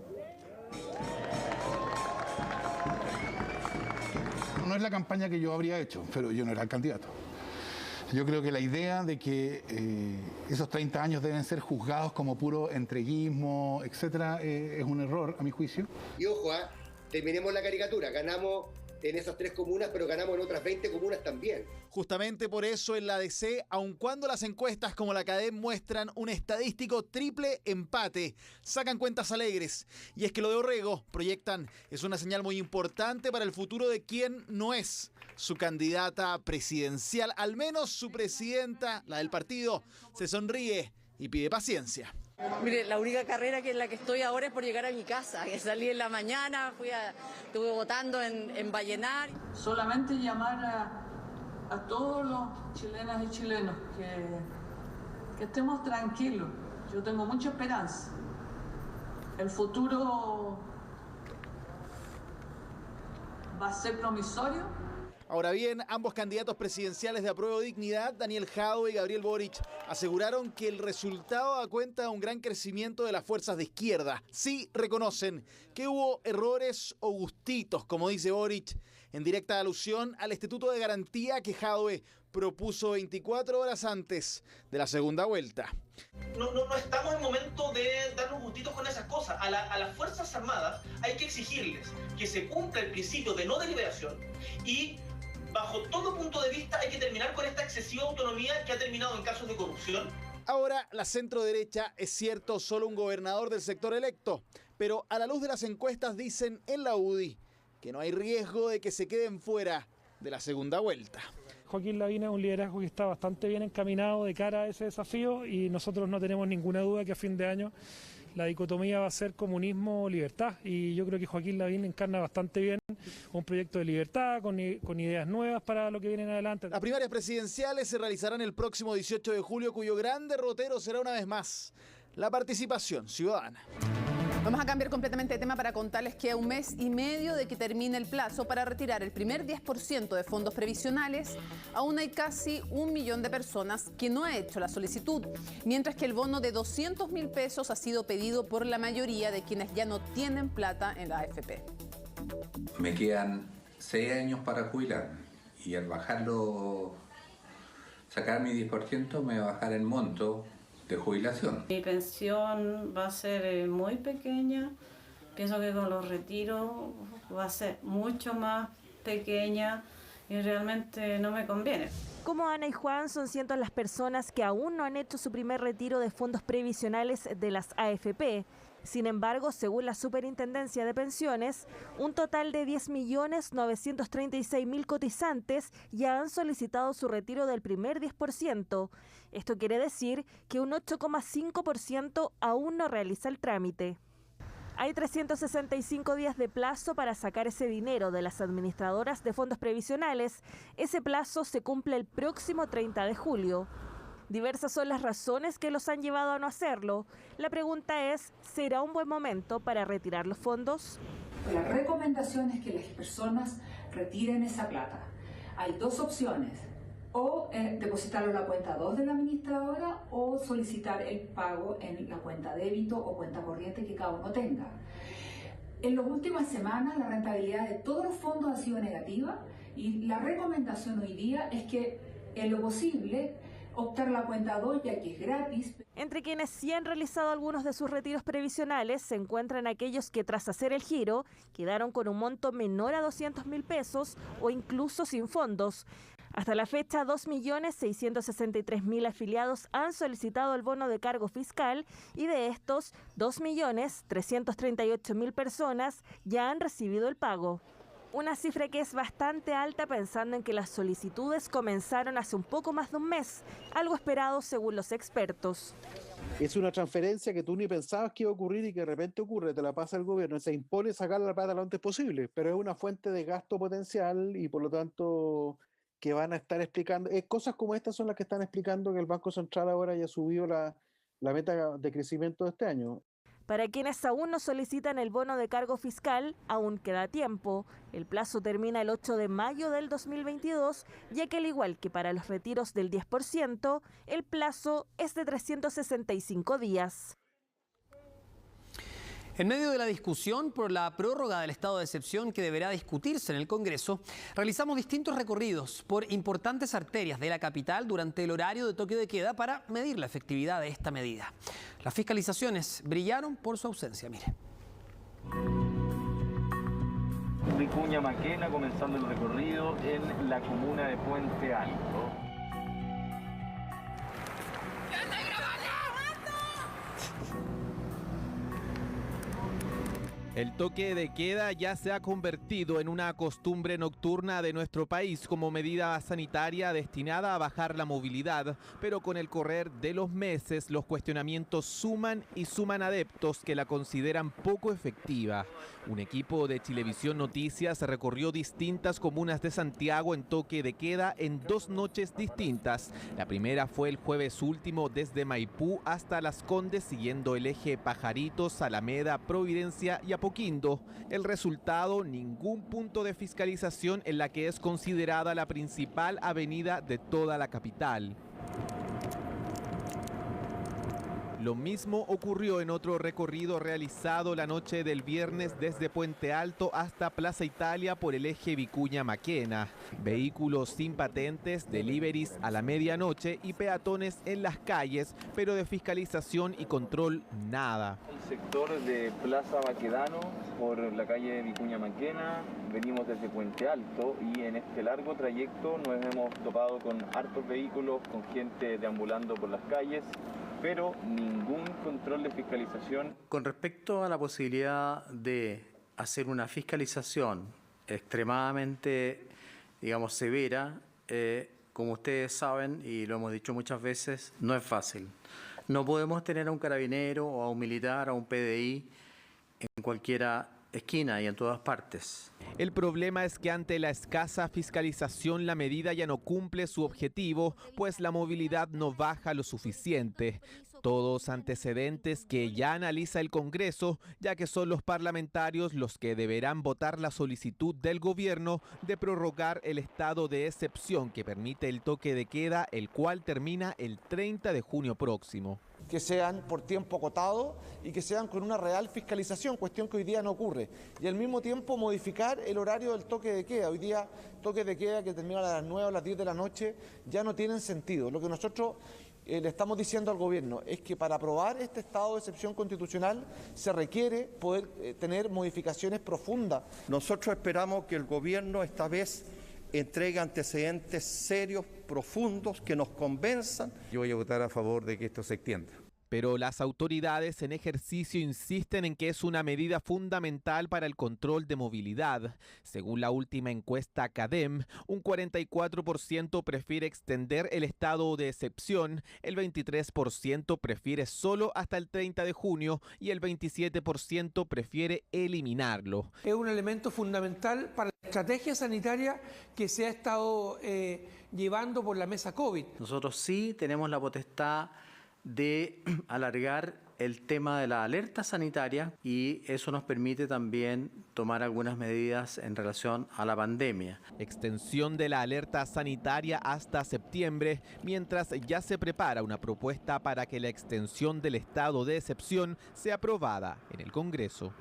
No es la campaña que yo habría hecho, pero yo no era el candidato. Yo creo que la idea de que esos 30 años deben ser juzgados como puro entreguismo, etcétera, es un error, a mi juicio. Y ojo, terminemos la caricatura, ganamos en esas 3 comunas, pero ganamos en otras 20 comunas también. Justamente por eso en la DC, aun cuando las encuestas como la CADEM muestran un estadístico triple empate, sacan cuentas alegres. Y es que lo de Orrego, proyectan, es una señal muy importante para el futuro de quien no es su candidata presidencial. Al menos su presidenta, la del partido, se sonríe y pide paciencia. Mire, la única carrera en la que estoy ahora es por llegar a mi casa. Que salí en la mañana, estuve votando en Vallenar. Solamente llamar a todos los chilenas y chilenos que estemos tranquilos. Yo tengo mucha esperanza. El futuro va a ser promisorio. Ahora bien, ambos candidatos presidenciales de Apruebo Dignidad, Daniel Jadwe y Gabriel Boric, aseguraron que el resultado da cuenta de un gran crecimiento de las fuerzas de izquierda. Sí reconocen que hubo errores o gustitos, como dice Boric, en directa alusión al Instituto de Garantía que Jadwe propuso 24 horas antes de la segunda vuelta. No estamos en momento de darnos gustitos con esas cosas. A las Fuerzas Armadas hay que exigirles que se cumpla el principio de no deliberación y bajo todo punto de vista hay que terminar con esta excesiva autonomía que ha terminado en casos de corrupción. Ahora, la centroderecha es cierto solo un gobernador del sector electo, pero a la luz de las encuestas dicen en la UDI que no hay riesgo de que se queden fuera de la segunda vuelta. Joaquín Lavín es un liderazgo que está bastante bien encaminado de cara a ese desafío y nosotros no tenemos ninguna duda que a fin de año la dicotomía va a ser comunismo o libertad y yo creo que Joaquín Lavín encarna bastante bien un proyecto de libertad con ideas nuevas para lo que viene en adelante. Las primarias presidenciales se realizarán el próximo 18 de julio, cuyo gran derrotero será una vez más la participación ciudadana. Vamos a cambiar completamente de tema para contarles que a un mes y medio de que termine el plazo para retirar el primer 10% de fondos previsionales, aún hay casi 1 millón de personas que no ha hecho la solicitud, mientras que el bono de 200.000 pesos ha sido pedido por la mayoría de quienes ya no tienen plata en la AFP. Me quedan 6 años para jubilarme y al bajarlo, sacar mi 10% me va a bajar el monto de jubilación. Mi pensión va a ser muy pequeña, pienso que con los retiros va a ser mucho más pequeña y realmente no me conviene. Como Ana y Juan, son cientos las personas que aún no han hecho su primer retiro de fondos previsionales de las AFP. Sin embargo, según la Superintendencia de Pensiones, un total de 10.936.000 cotizantes ya han solicitado su retiro del primer 10%. Esto quiere decir que un 8,5% aún no realiza el trámite. Hay 365 días de plazo para sacar ese dinero de las administradoras de fondos previsionales. Ese plazo se cumple el próximo 30 de julio. Diversas son las razones que los han llevado a no hacerlo. La pregunta es, ¿será un buen momento para retirar los fondos? La recomendación es que las personas retiren esa plata. Hay 2 opciones, o depositarlo en la cuenta 2 de la administradora o solicitar el pago en la cuenta débito o cuenta corriente que cada uno tenga. En las últimas semanas la rentabilidad de todos los fondos ha sido negativa y la recomendación hoy día es que en lo posible optar la cuenta 2 ya que es gratis. Entre quienes sí han realizado algunos de sus retiros previsionales se encuentran aquellos que tras hacer el giro quedaron con un monto menor a 200.000 pesos o incluso sin fondos. Hasta la fecha, 2.663.000 afiliados han solicitado el bono de cargo fiscal y de estos, 2.338.000 personas ya han recibido el pago. Una cifra que es bastante alta pensando en que las solicitudes comenzaron hace un poco más de un mes, algo esperado según los expertos. Es una transferencia que tú ni pensabas que iba a ocurrir y que de repente ocurre, te la pasa el gobierno, se impone sacar la plata lo antes posible, pero es una fuente de gasto potencial y por lo tanto que van a estar explicando, cosas como estas son las que están explicando que el Banco Central ahora ya subió la meta de crecimiento de este año. Para quienes aún no solicitan el bono de cargo fiscal, aún queda tiempo. El plazo termina el 8 de mayo del 2022, ya que al igual que para los retiros del 10%, el plazo es de 365 días. En medio de la discusión por la prórroga del estado de excepción que deberá discutirse en el Congreso, realizamos distintos recorridos por importantes arterias de la capital durante el horario de toque de queda para medir la efectividad de esta medida. Las fiscalizaciones brillaron por su ausencia, mire. Vicuña Maquena, comenzando el recorrido en la comuna de Puente Alto. El toque de queda ya se ha convertido en una costumbre nocturna de nuestro país como medida sanitaria destinada a bajar la movilidad, pero con el correr de los meses los cuestionamientos suman y suman adeptos que la consideran poco efectiva. Un equipo de Chilevisión Noticias recorrió distintas comunas de Santiago en toque de queda en 2 noches distintas. La primera fue el jueves último desde Maipú hasta Las Condes, siguiendo el eje Pajaritos, Alameda, Providencia y Apoquindo. El resultado, ningún punto de fiscalización en la que es considerada la principal avenida de toda la capital. Lo mismo ocurrió en otro recorrido realizado la noche del viernes desde Puente Alto hasta Plaza Italia por el eje Vicuña Maquena. Vehículos sin patentes, deliveries a la medianoche y peatones en las calles, pero de fiscalización y control nada. El sector de Plaza Baquedano por la calle Vicuña Maquena, venimos desde Puente Alto y en este largo trayecto nos hemos topado con hartos vehículos, con gente deambulando por las calles, pero ningún control de fiscalización. Con respecto a la posibilidad de hacer una fiscalización extremadamente, digamos, severa, como ustedes saben y lo hemos dicho muchas veces, no es fácil. No podemos tener a un carabinero o a un militar, a un PDI en cualquier esquina y en todas partes. El problema es que ante la escasa fiscalización la medida ya no cumple su objetivo, pues la movilidad no baja lo suficiente. Todos antecedentes que ya analiza el Congreso, ya que son los parlamentarios los que deberán votar la solicitud del gobierno de prorrogar el estado de excepción que permite el toque de queda, el cual termina el 30 de junio próximo. Que sean por tiempo acotado y que sean con una real fiscalización, cuestión que hoy día no ocurre. Y al mismo tiempo modificar el horario del toque de queda. Hoy día toque de queda que termina a las 9 o las 10 de la noche ya no tienen sentido. Lo que nosotros le estamos diciendo al gobierno es que para aprobar este estado de excepción constitucional se requiere poder tener modificaciones profundas. Nosotros esperamos que el gobierno esta vez entregue antecedentes serios, profundos, que nos convenzan. Yo voy a votar a favor de que esto se extienda. Pero las autoridades en ejercicio insisten en que es una medida fundamental para el control de movilidad. Según la última encuesta CADEM, un 44% prefiere extender el estado de excepción, el 23% prefiere solo hasta el 30 de junio y el 27% prefiere eliminarlo. Es un elemento fundamental para la estrategia sanitaria que se ha estado llevando por la mesa COVID. Nosotros sí tenemos la potestad de alargar el tema de la alerta sanitaria y eso nos permite también tomar algunas medidas en relación a la pandemia. Extensión de la alerta sanitaria hasta septiembre, mientras ya se prepara una propuesta para que la extensión del estado de excepción sea aprobada en el Congreso.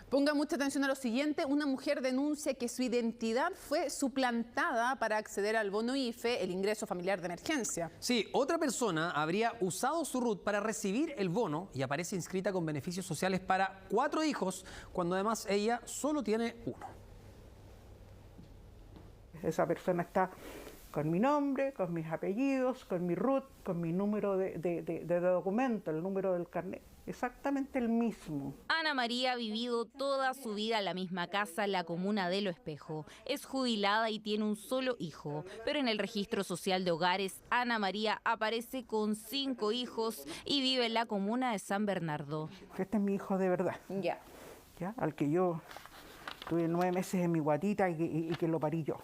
Ponga mucha atención a lo siguiente. Una mujer denuncia que su identidad fue suplantada para acceder al bono IFE, el ingreso familiar de emergencia. Sí, otra persona habría usado su RUT para recibir el bono y aparece inscrita con beneficios sociales para 4 hijos, cuando además ella solo tiene 1. Esa persona está con mi nombre, con mis apellidos, con mi RUT, con mi número de documento, el número del carnet. Exactamente el mismo. Ana María ha vivido toda su vida en la misma casa, en la comuna de Lo Espejo. Es jubilada y tiene un solo hijo, pero en el registro social de hogares, Ana María aparece con 5 hijos y vive en la comuna de San Bernardo. Este es mi hijo de verdad. Ya. Al que yo tuve 9 meses en mi guatita y que lo parí yo.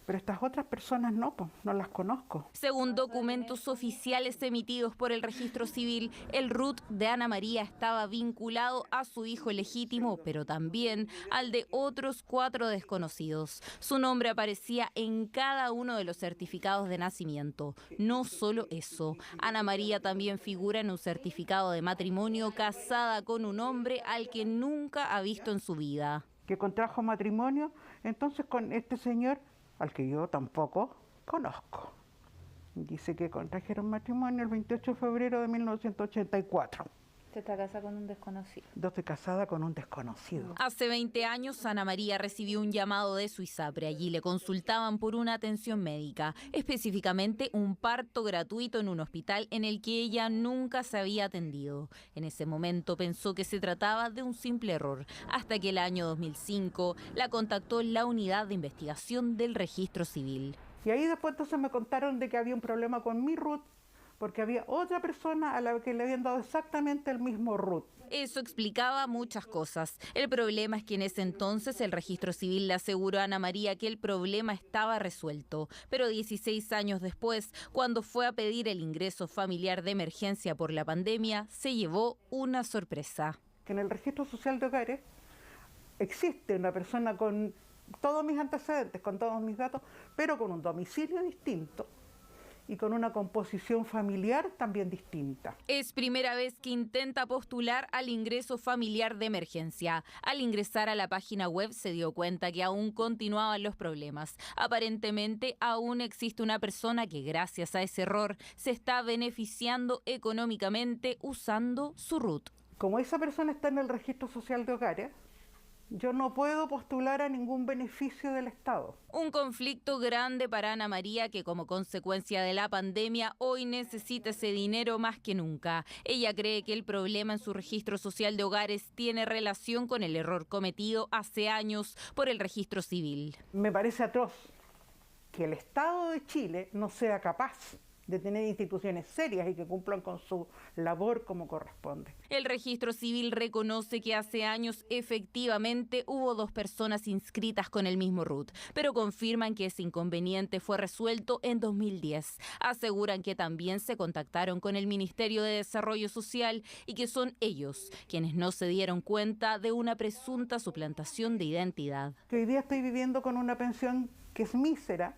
Pero estas otras personas no, pues, no las conozco. Según documentos oficiales emitidos por el registro civil, el RUT de Ana María estaba vinculado a su hijo legítimo, pero también al de otros 4 desconocidos. Su nombre aparecía en cada uno de los certificados de nacimiento. No solo eso, Ana María también figura en un certificado de matrimonio casada con un hombre al que nunca ha visto en su vida. Que contrajo matrimonio entonces con este señor al que yo tampoco conozco. Dice que contrajeron matrimonio el 28 de febrero de 1984. ¿Usted está casada con un desconocido? Yo estoy casada con un desconocido. Hace 20 años, Ana María recibió un llamado de su ISAPRE. Allí le consultaban por una atención médica, específicamente un parto gratuito en un hospital en el que ella nunca se había atendido. En ese momento pensó que se trataba de un simple error, hasta que el año 2005 la contactó la Unidad de Investigación del Registro Civil. Y ahí después entonces me contaron de que había un problema con mi RUT, porque había otra persona a la que le habían dado exactamente el mismo RUT. Eso explicaba muchas cosas. El problema es que en ese entonces el registro civil le aseguró a Ana María que el problema estaba resuelto. Pero 16 años después, cuando fue a pedir el ingreso familiar de emergencia por la pandemia, se llevó una sorpresa. En el registro social de hogares existe una persona con todos mis antecedentes, con todos mis datos, pero con un domicilio distinto y con una composición familiar también distinta. Es primera vez que intenta postular al ingreso familiar de emergencia. Al ingresar a la página web se dio cuenta que aún continuaban los problemas. Aparentemente aún existe una persona que gracias a ese error se está beneficiando económicamente usando su RUT. Como esa persona está en el registro social de hogares, yo no puedo postular a ningún beneficio del Estado. Un conflicto grande para Ana María que como consecuencia de la pandemia hoy necesita ese dinero más que nunca. Ella cree que el problema en su registro social de hogares tiene relación con el error cometido hace años por el registro civil. Me parece atroz que el Estado de Chile no sea capaz de tener instituciones serias y que cumplan con su labor como corresponde. El registro civil reconoce que hace años efectivamente hubo 2 personas inscritas con el mismo RUT, pero confirman que ese inconveniente fue resuelto en 2010. Aseguran que también se contactaron con el Ministerio de Desarrollo Social y que son ellos quienes no se dieron cuenta de una presunta suplantación de identidad. Hoy día estoy viviendo con una pensión que es mísera.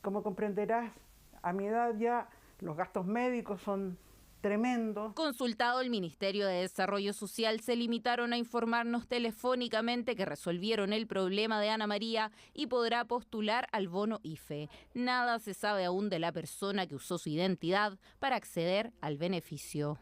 Como comprenderás, a mi edad ya los gastos médicos son tremendos. Consultado el Ministerio de Desarrollo Social, se limitaron a informarnos telefónicamente que resolvieron el problema de Ana María y podrá postular al bono IFE. Nada se sabe aún de la persona que usó su identidad para acceder al beneficio.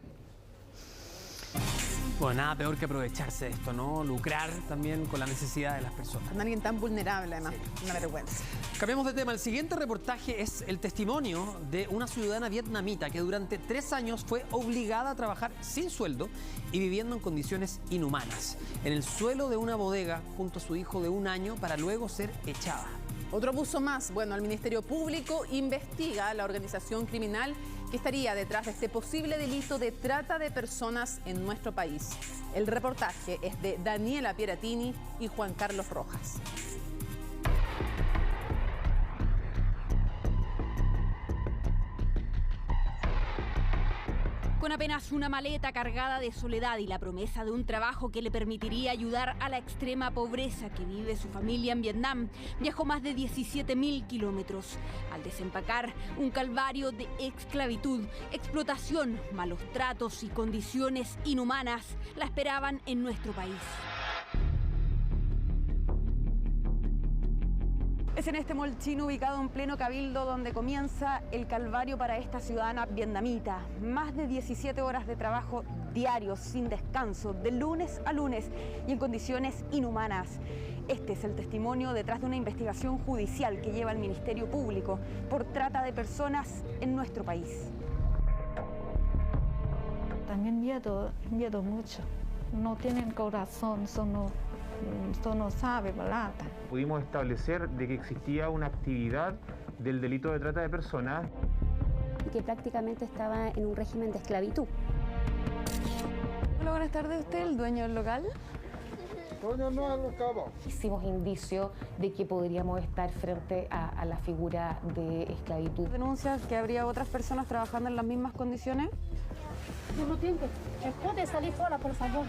Bueno, nada peor que aprovecharse de esto, ¿no? Lucrar también con la necesidad de las personas. Con alguien tan vulnerable, además. Sí. Una vergüenza. Cambiamos de tema. El siguiente reportaje es el testimonio de una ciudadana vietnamita que durante 3 años fue obligada a trabajar sin sueldo y viviendo en condiciones inhumanas, en el suelo de una bodega junto a su hijo de 1 año para luego ser echada. Otro abuso más. Bueno, el Ministerio Público investiga a la organización criminal que estaría detrás de este posible delito de trata de personas en nuestro país. El reportaje es de Daniela Pieratini y Juan Carlos Rojas. Con apenas una maleta cargada de soledad y la promesa de un trabajo que le permitiría ayudar a la extrema pobreza que vive su familia en Vietnam, viajó más de 17.000 kilómetros. Al desempacar, un calvario de esclavitud, explotación, malos tratos y condiciones inhumanas la esperaban en nuestro país. Es en este mall chino ubicado en pleno Cabildo donde comienza el calvario para esta ciudadana vietnamita. Más de 17 horas de trabajo diarios, sin descanso, de lunes a lunes y en condiciones inhumanas. Este es el testimonio detrás de una investigación judicial que lleva el Ministerio Público por trata de personas en nuestro país. También miedo mucho. No tienen corazón, solo sabe plata. Pudimos establecer de que existía una actividad del delito de trata de personas. Y que prácticamente estaba en un régimen de esclavitud. Hola, buenas tardes. ¿Usted es el dueño del local? Hicimos indicio de que podríamos estar frente a la figura de esclavitud. ¿Denuncias que habría otras personas trabajando en las mismas condiciones? Yo no tengo. ¿Me puede salir fuera, por favor?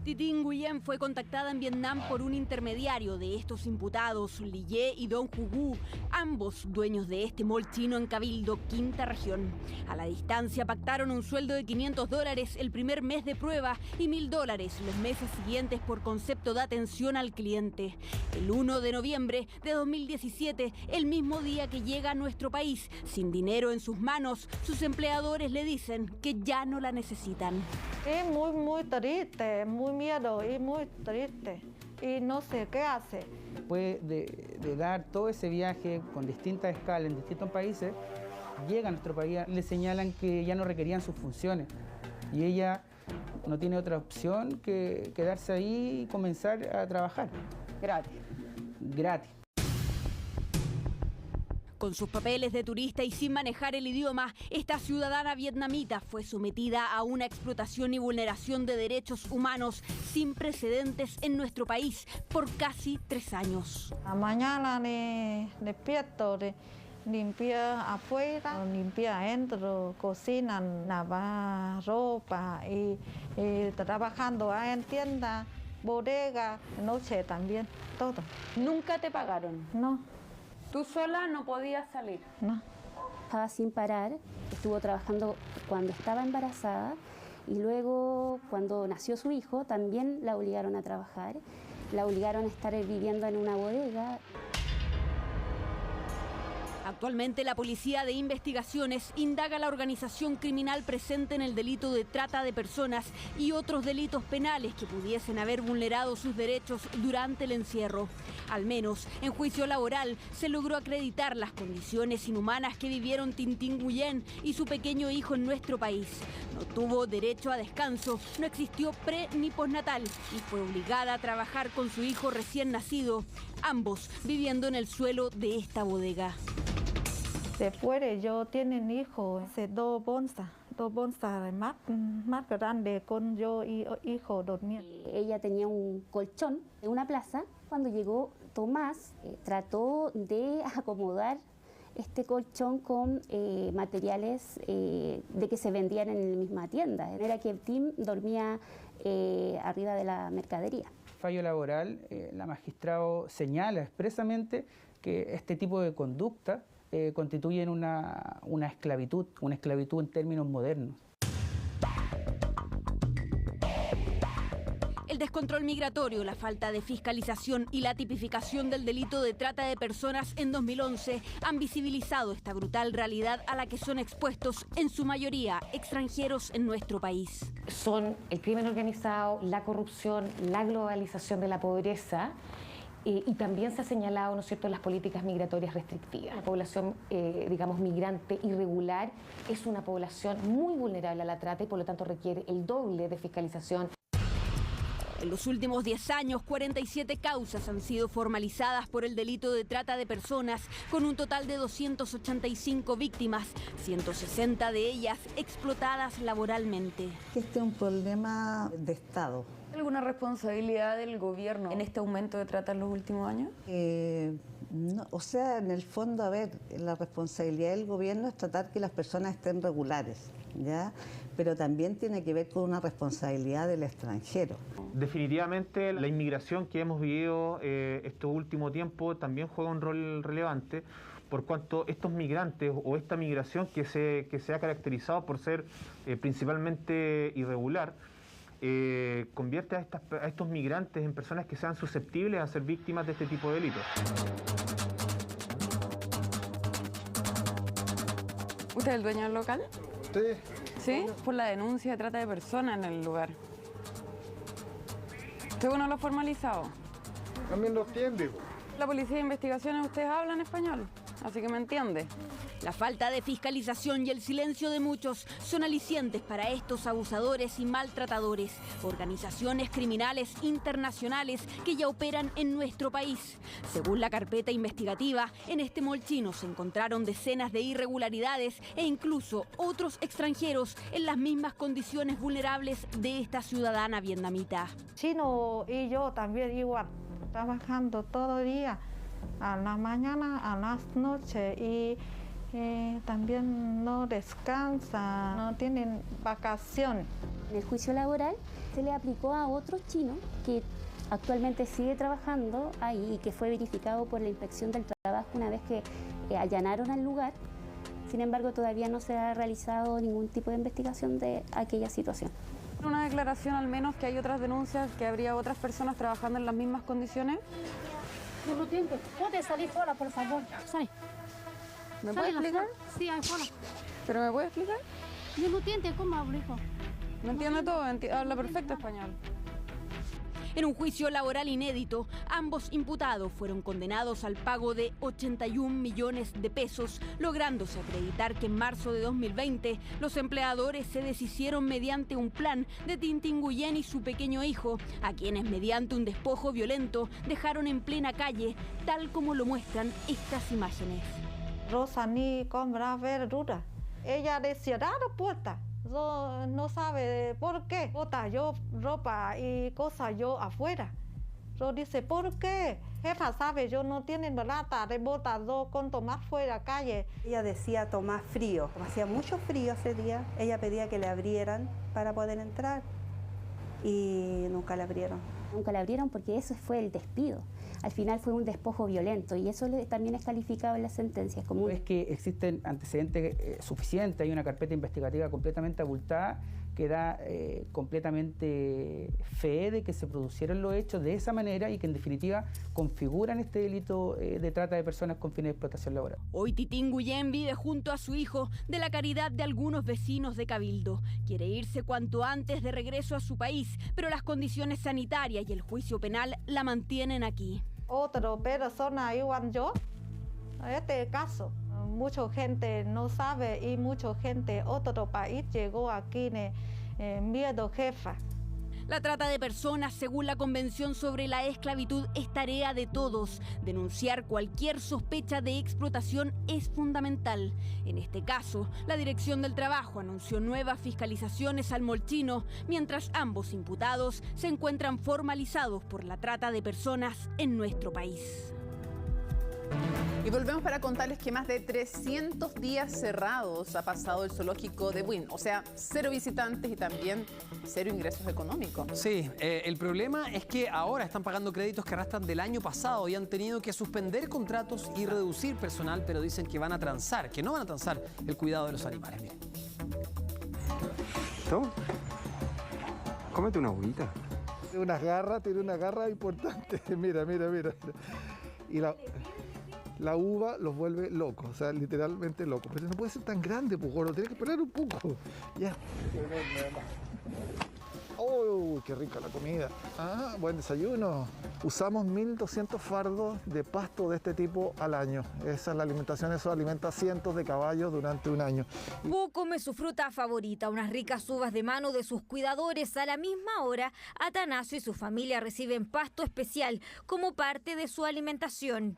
Titi Nguyen fue contactada en Vietnam por un intermediario de estos imputados, Li Ye y Don Hu, ambos dueños de este mall chino en Cabildo, quinta región. A la distancia pactaron un sueldo de $500 el primer mes de prueba y $1.000 los meses siguientes por concepto de atención al cliente. El 1 de noviembre de 2017, el mismo día que llega a nuestro país, sin dinero en sus manos, sus empleadores le dicen que ya no la necesitan. Es muy triste, muy miedo y muy triste. Y no sé qué hace. Después de dar todo ese viaje con distintas escalas en distintos países, llega a nuestro país, le señalan que ya no requerían sus funciones. Y ella no tiene otra opción que quedarse ahí y comenzar a trabajar. Gratis. Gratis. Con sus papeles de turista y sin manejar el idioma, esta ciudadana vietnamita fue sometida a una explotación y vulneración de derechos humanos sin precedentes en nuestro país por casi 3 años. A mañana despierto, limpia afuera, limpia adentro, cocinan, lavar ropa y trabajando en tienda, bodega, noche también, todo. ¿Nunca te pagaron? No. ¿Tú sola no podías salir? No. Estaba sin parar, estuvo trabajando cuando estaba embarazada y luego cuando nació su hijo también la obligaron a trabajar, la obligaron a estar viviendo en una bodega. Actualmente la Policía de Investigaciones indaga la organización criminal presente en el delito de trata de personas y otros delitos penales que pudiesen haber vulnerado sus derechos durante el encierro. Al menos en juicio laboral se logró acreditar las condiciones inhumanas que vivieron Tintin Nguyen y su pequeño hijo en nuestro país. No tuvo derecho a descanso, no existió pre ni postnatal y fue obligada a trabajar con su hijo recién nacido, ambos viviendo en el suelo de esta bodega. Después yo tienen hijos, dos bolsas más grandes con yo y hijo dormir. Ella tenía un colchón en una plaza. Cuando llegó Tomás, trató de acomodar este colchón con materiales de que se vendían en la misma tienda. Era que Tim dormía arriba de la mercadería. Fallo laboral, la magistrado señala expresamente que este tipo de conducta constituyen una esclavitud en términos modernos. El descontrol migratorio, la falta de fiscalización y la tipificación del delito de trata de personas en 2011 han visibilizado esta brutal realidad a la que son expuestos en su mayoría extranjeros en nuestro país. Son el crimen organizado, la corrupción, la globalización de la pobreza. Y también se ha señalado, ¿no es cierto?, las políticas migratorias restrictivas. La población, digamos, migrante irregular es una población muy vulnerable a la trata y por lo tanto requiere el doble de fiscalización. En los últimos 10 años, 47 causas han sido formalizadas por el delito de trata de personas, con un total de 285 víctimas, 160 de ellas explotadas laboralmente. Este es un problema de Estado. ¿Alguna responsabilidad del gobierno en este aumento de trata en los últimos años? No, o sea, en el fondo, a ver, la responsabilidad del gobierno es tratar que las personas estén regulares, ¿ya? Pero también tiene que ver con una responsabilidad del extranjero. Definitivamente la inmigración que hemos vivido este último tiempo también juega un rol relevante, por cuanto estos migrantes o esta migración que se ha caracterizado por ser principalmente irregular, convierte a estos migrantes en personas que sean susceptibles a ser víctimas de este tipo de delitos. ¿Usted es el dueño del local? Sí. ¿Sí? Por la denuncia de trata de personas en el lugar. ¿Usted no lo ha formalizado? También lo entiende. ¿La policía de investigaciones, ustedes hablan español? Así que me entiende. La falta de fiscalización y el silencio de muchos son alicientes para estos abusadores y maltratadores, organizaciones criminales internacionales que ya operan en nuestro país. Según la carpeta investigativa, en este mall chino se encontraron decenas de irregularidades e incluso otros extranjeros en las mismas condiciones vulnerables de esta ciudadana vietnamita. Chino y yo también igual, trabajando todo el día, a la mañana, a las noches y también no descansan, no tienen vacaciones. En el juicio laboral se le aplicó a otro chino que actualmente sigue trabajando ahí y que fue verificado por la Inspección del Trabajo una vez que allanaron al lugar. Sin embargo, todavía no se ha realizado ningún tipo de investigación de aquella situación. Una declaración al menos que hay otras denuncias, que habría otras personas trabajando en las mismas condiciones. Yo no tengo. ¿Puedes salir fuera, por favor? Sale. ¿Me puede explicar? Sí, ahí fuera. ¿Pero me puede explicar? Yo no entiendo cómo hablo, hijo. No entiende todo, habla perfecto español. En un juicio laboral inédito, ambos imputados fueron condenados al pago de 81 millones de pesos, lográndose acreditar que en marzo de 2020 los empleadores se deshicieron mediante un plan de Tintin Nguyen y su pequeño hijo, a quienes mediante un despojo violento dejaron en plena calle, tal como lo muestran estas imágenes. Rosa ni compra verdura. Ella le cerraron puerta. No sabe por qué. Bota yo ropa y cosas yo afuera. Yo dice, ¿por qué? Jefa sabe, yo no tiene plata, de bota dos con tomar fuera calle. Ella decía tomar frío. Como hacía mucho frío ese día, ella pedía que le abrieran para poder entrar y nunca le abrieron. Nunca le abrieron porque eso fue el despido. Al final fue un despojo violento y eso también es calificado en las sentencias como Es que existen antecedentes suficientes, hay una carpeta investigativa completamente abultada que da completamente fe de que se producieron los hechos de esa manera y que en definitiva configuran este delito de trata de personas con fines de explotación laboral. Hoy Tintin Nguyen vive junto a su hijo de la caridad de algunos vecinos de Cabildo. Quiere irse cuanto antes de regreso a su país, pero las condiciones sanitarias y el juicio penal la mantienen aquí. Otra persona igual yo, este caso. Mucha gente no sabe y mucha gente otro país llegó aquí miedo jefa. La trata de personas, según la Convención sobre la Esclavitud, es tarea de todos. Denunciar cualquier sospecha de explotación es fundamental. En este caso, la Dirección del Trabajo anunció nuevas fiscalizaciones al mall chino, mientras ambos imputados se encuentran formalizados por la trata de personas en nuestro país. Y volvemos para contarles que más de 300 días cerrados ha pasado el zoológico de Buin. O sea, 0 visitantes y también 0 ingresos económicos. Sí, el problema es que ahora están pagando créditos que arrastran del año pasado y han tenido que suspender contratos y reducir personal, pero dicen que van a transar, que no van a transar el cuidado de los animales. Miren. Toma, cómete una agüita. Tiene una garra importante. Mira. Y la uva los vuelve locos, o sea, literalmente locos. Pero no puede ser tan grande, pues, gordo, tienes que esperar un poco. Ya. ¡Oh, qué rica la comida! Ah, buen desayuno. Usamos 1.200 fardos de pasto de este tipo al año. Esa es la alimentación, eso alimenta a cientos de caballos durante un año. Bu come su fruta favorita, unas ricas uvas de mano de sus cuidadores. A la misma hora, Atanasio y su familia reciben pasto especial como parte de su alimentación.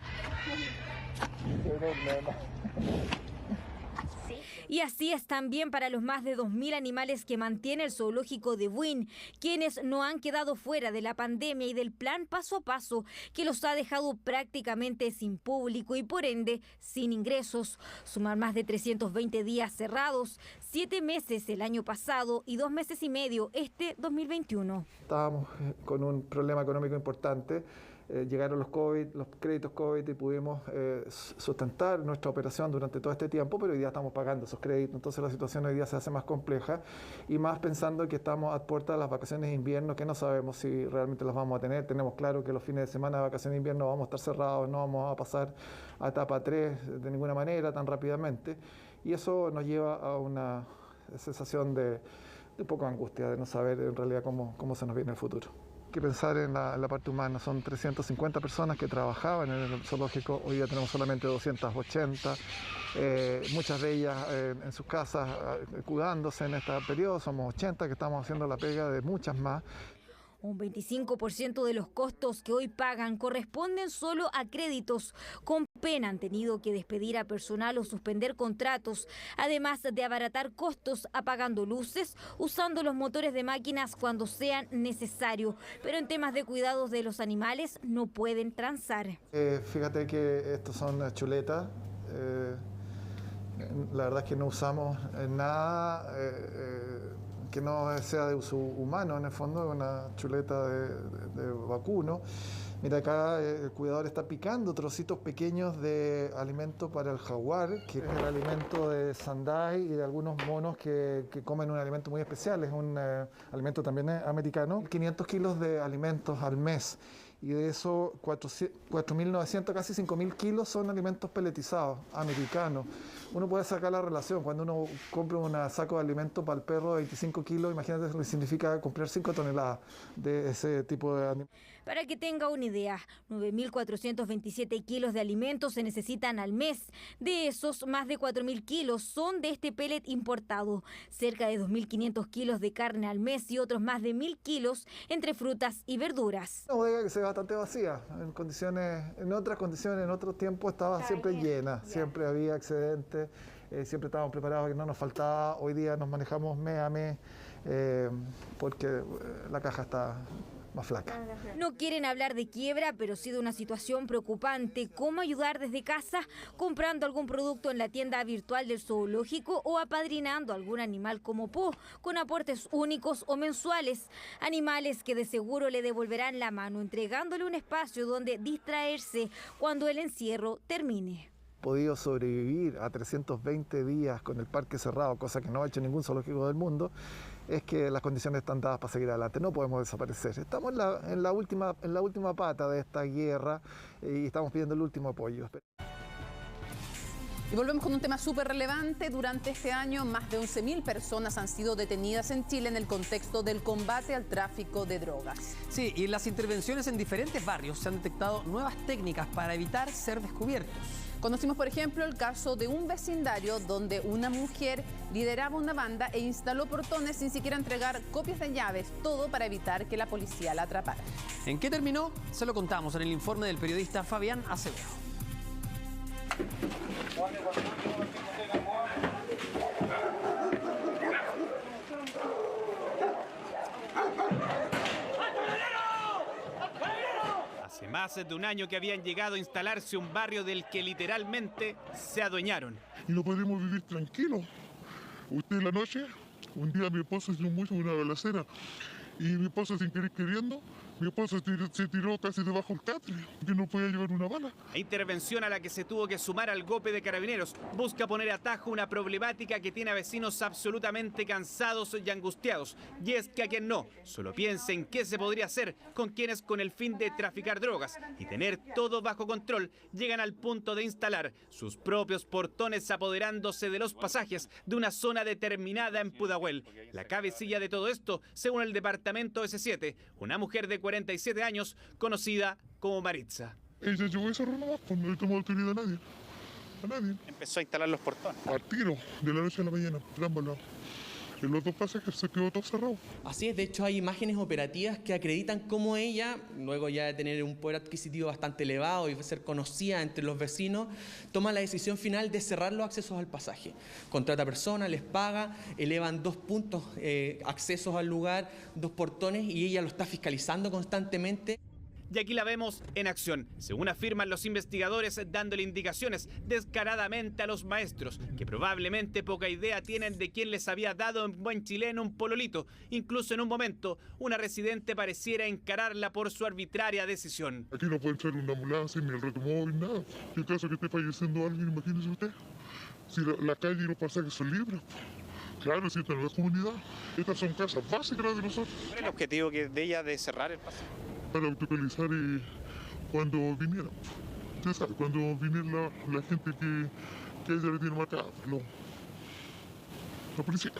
Y así es también para los más de 2.000 animales que mantiene el zoológico de Buin, quienes no han quedado fuera de la pandemia y del plan paso a paso que los ha dejado prácticamente sin público y por ende sin ingresos. Suman más de 320 días cerrados, 7 meses el año pasado y 2 meses y medio este 2021. Estábamos con un problema económico importante. Llegaron los créditos COVID y pudimos sustentar nuestra operación durante todo este tiempo, pero hoy día estamos pagando esos créditos, entonces la situación hoy día se hace más compleja y más pensando que estamos a puertas de las vacaciones de invierno, que no sabemos si realmente las vamos a tener. Tenemos claro que los fines de semana de vacaciones de invierno vamos a estar cerrados, no vamos a pasar a etapa 3 de ninguna manera tan rápidamente, y eso nos lleva a una sensación de poca angustia, de no saber en realidad cómo se nos viene el futuro. que pensar en la parte humana. Son 350 personas que trabajaban en el zoológico, hoy día tenemos solamente 280, muchas de ellas en sus casas cuidándose en este periodo, somos 80 que estamos haciendo la pega de muchas más. Un 25% de los costos que hoy pagan corresponden solo a créditos. Con pena han tenido que despedir a personal o suspender contratos, además de abaratar costos apagando luces, usando los motores de máquinas cuando sean necesarios. Pero en temas de cuidados de los animales no pueden transar. Fíjate que estos son chuletas. La verdad es que no usamos nada que no sea de uso humano, en el fondo, una chuleta de vacuno. Mira, acá el cuidador está picando trocitos pequeños de alimento para el jaguar, que es el alimento de Sandai y de algunos monos que comen un alimento muy especial, es un alimento también americano. 500 kilos de alimentos al mes. Y de eso 4.900, casi 5.000 kilos son alimentos peletizados, americanos. Uno puede sacar la relación. Cuando uno compra un saco de alimento para el perro de 25 kilos, imagínate lo que significa comprar 5 toneladas de ese tipo de alimentos. Para que tenga una idea, 9.427 kilos de alimentos se necesitan al mes. De esos, más de 4.000 kilos son de este pellet importado. Cerca de 2.500 kilos de carne al mes y otros más de 1.000 kilos entre frutas y verduras. Una bodega que se ve bastante vacía. En otras condiciones, en otros tiempos estaba siempre llena. Siempre había excedentes, siempre estábamos preparados, que no nos faltaba. Hoy día nos manejamos mes a mes porque la caja está más flaca. No quieren hablar de quiebra, pero sí de una situación preocupante. ¿Cómo ayudar desde casa? Comprando algún producto en la tienda virtual del zoológico o apadrinando algún animal como Po, con aportes únicos o mensuales. Animales que de seguro le devolverán la mano, entregándole un espacio donde distraerse cuando el encierro termine. Podido sobrevivir a 320 días con el parque cerrado, cosa que no ha hecho ningún zoológico del mundo, es que las condiciones están dadas para seguir adelante. No podemos desaparecer. Estamos en la última pata de esta guerra y estamos pidiendo el último apoyo. Y volvemos con un tema súper relevante. Durante este año, más de 11.000 personas han sido detenidas en Chile en el contexto del combate al tráfico de drogas. Sí, y en las intervenciones en diferentes barrios se han detectado nuevas técnicas para evitar ser descubiertos. Conocimos, por ejemplo, el caso de un vecindario donde una mujer lideraba una banda e instaló portones sin siquiera entregar copias de llaves, todo para evitar que la policía la atrapara. ¿En qué terminó? Se lo contamos en el informe del periodista Fabián Acevedo. Hace más de un año que habían llegado a instalarse un barrio del que literalmente se adueñaron. Y no podemos vivir tranquilos. Usted en la noche, un día mi esposa se mucho una balacera y mi esposa sin querer queriendo, mi esposa se tiró casi debajo del catre, que no podía llevar una bala. La intervención a la que se tuvo que sumar al golpe de carabineros busca poner atajo a una problemática que tiene a vecinos absolutamente cansados y angustiados. Y es que a quien no, solo piense en qué se podría hacer con quienes con el fin de traficar drogas y tener todo bajo control, llegan al punto de instalar sus propios portones apoderándose de los pasajes de una zona determinada en Pudahuel. La cabecilla de todo esto, según el departamento S7, una mujer de 47 años, conocida como Maritza. Ella llegó a cerrar nomás, pues no le tomó autoridad a nadie. A nadie. Empezó a instalar los portones. Al tiro, de la noche a la mañana, dámoslo. En los dos pasajes se quedó todo cerrado. Así es, de hecho hay imágenes operativas que acreditan cómo ella, luego ya de tener un poder adquisitivo bastante elevado y ser conocida entre los vecinos, toma la decisión final de cerrar los accesos al pasaje. Contrata personas, les paga, elevan 2 puntos, accesos al lugar, 2 portones y ella lo está fiscalizando constantemente. Y aquí la vemos en acción, según afirman los investigadores, dándole indicaciones descaradamente a los maestros, que probablemente poca idea tienen de quién les había dado en buen chileno un pololito. Incluso en un momento, una residente pareciera encararla por su arbitraria decisión. Aquí no pueden traer una ambulancia, ni el retomóvil, nada. En el caso que esté falleciendo alguien, imagínese usted. Si la calle y los pasajes son libres. Claro, si esta no es comunidad. Estas son casas básicas de nosotros. ¿Cuál es el objetivo de ella de cerrar el pasaje? Para autorizar cuando viniera. Usted sabe, cuando viniera la gente que ella le tiene marcada, la policía.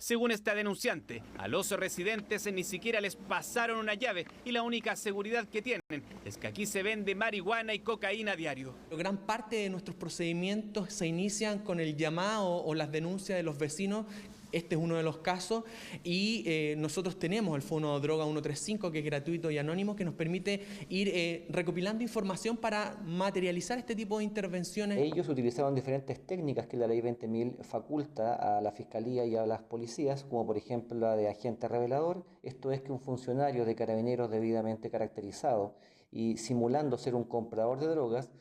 Según esta denunciante, a los residentes ni siquiera les pasaron una llave y la única seguridad que tienen es que aquí se vende marihuana y cocaína a diario. Gran parte de nuestros procedimientos se inician con el llamado o las denuncias de los vecinos. Este es uno de los casos y nosotros tenemos el Fono Droga 135, que es gratuito y anónimo, que nos permite ir recopilando información para materializar este tipo de intervenciones. Ellos utilizaron diferentes técnicas que la ley 20.000 faculta a la Fiscalía y a las policías, como por ejemplo la de agente revelador. Esto es que un funcionario de Carabineros debidamente caracterizado y simulando ser un comprador de drogas,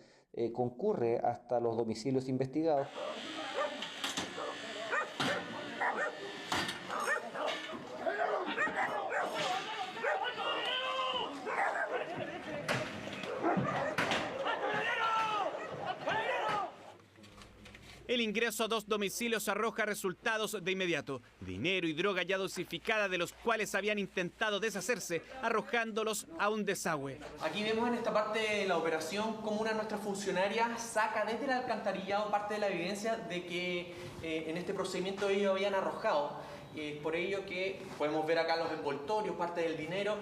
concurre hasta los domicilios investigados. El ingreso a 2 domicilios arroja resultados de inmediato. Dinero y droga ya dosificada de los cuales habían intentado deshacerse, arrojándolos a un desagüe. Aquí vemos en esta parte de la operación cómo una de nuestras funcionarias saca desde el alcantarillado parte de la evidencia de que en este procedimiento ellos habían arrojado. Por ello que podemos ver acá los envoltorios, parte del dinero.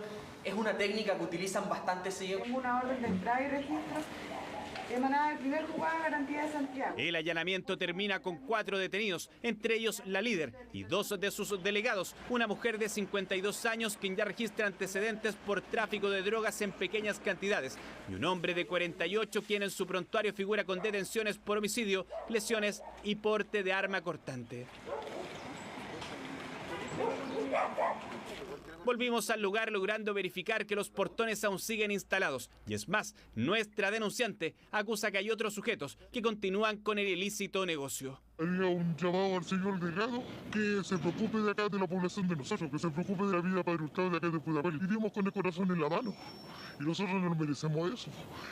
Es una técnica que utilizan bastante seguido. Tengo una orden de entrada y registro emanada del primer juzgado de garantía de Santiago. El allanamiento termina con 4 detenidos, entre ellos la líder y 2 de sus delegados, una mujer de 52 años quien ya registra antecedentes por tráfico de drogas en pequeñas cantidades y un hombre de 48 quien en su prontuario figura con detenciones por homicidio, lesiones y porte de arma cortante. Volvimos al lugar logrando verificar que los portones aún siguen instalados. Y es más, nuestra denunciante acusa que hay otros sujetos que continúan con el ilícito negocio. Haría un llamado al señor delegado que se preocupe de acá de la población de nosotros, que se preocupe de la vida Padre Hurtado de acá de Pudahuel. Vivimos con el corazón en la mano y nosotros no nos merecemos eso.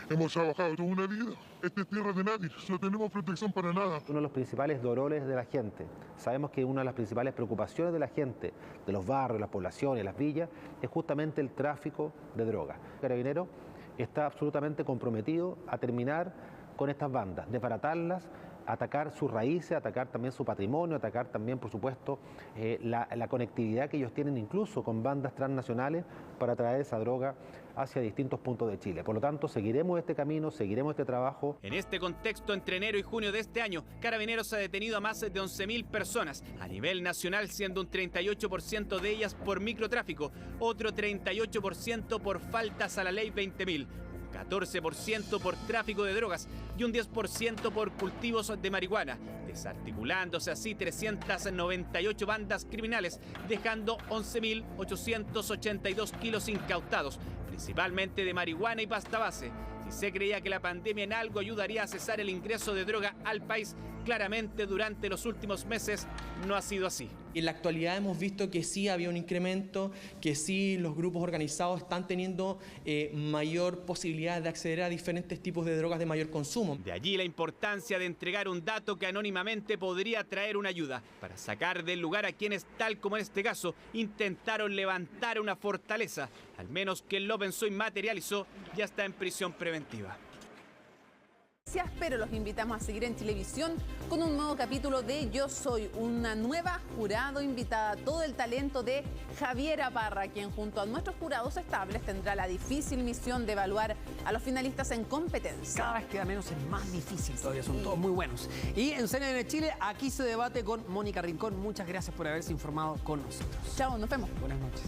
Hemos trabajado toda una vida. Esta es tierra de nadie, no tenemos protección para nada. Uno de los principales dolores de la gente. Sabemos que una de las principales preocupaciones de la gente, de los barrios, las poblaciones, las villas, es justamente el tráfico de drogas. Carabineros está absolutamente comprometido a terminar con estas bandas, desbaratarlas, atacar sus raíces, atacar también su patrimonio, atacar también, por supuesto, la conectividad que ellos tienen incluso con bandas transnacionales para traer esa droga hacia distintos puntos de Chile. Por lo tanto, seguiremos este camino, seguiremos este trabajo. En este contexto, entre enero y junio de este año, Carabineros ha detenido a más de 11.000 personas a nivel nacional, siendo un 38% de ellas por microtráfico, otro 38% por faltas a la ley 20.000. 14% por tráfico de drogas y un 10% por cultivos de marihuana, desarticulándose así 398 bandas criminales, dejando 11.882 kilos incautados, principalmente de marihuana y pasta base. Si se creía que la pandemia en algo ayudaría a cesar el ingreso de droga al país, claramente durante los últimos meses no ha sido así. En la actualidad hemos visto que sí había un incremento, que sí los grupos organizados están teniendo mayor posibilidad de acceder a diferentes tipos de drogas de mayor consumo. De allí la importancia de entregar un dato que anónimamente podría traer una ayuda para sacar del lugar a quienes, tal como en este caso, intentaron levantar una fortaleza. Al menos quien lo pensó y materializó ya está en prisión preventiva. Pero los invitamos a seguir en televisión con un nuevo capítulo de Yo Soy, una nueva jurado invitada, todo el talento de Javiera Parra, quien junto a nuestros jurados estables tendrá la difícil misión de evaluar a los finalistas en competencia. Cada vez queda menos, es más difícil todavía, son todos muy buenos. Y en CNN Chile, aquí se debate con Mónica Rincón. Muchas gracias por haberse informado con nosotros. Chao, nos vemos. Buenas noches.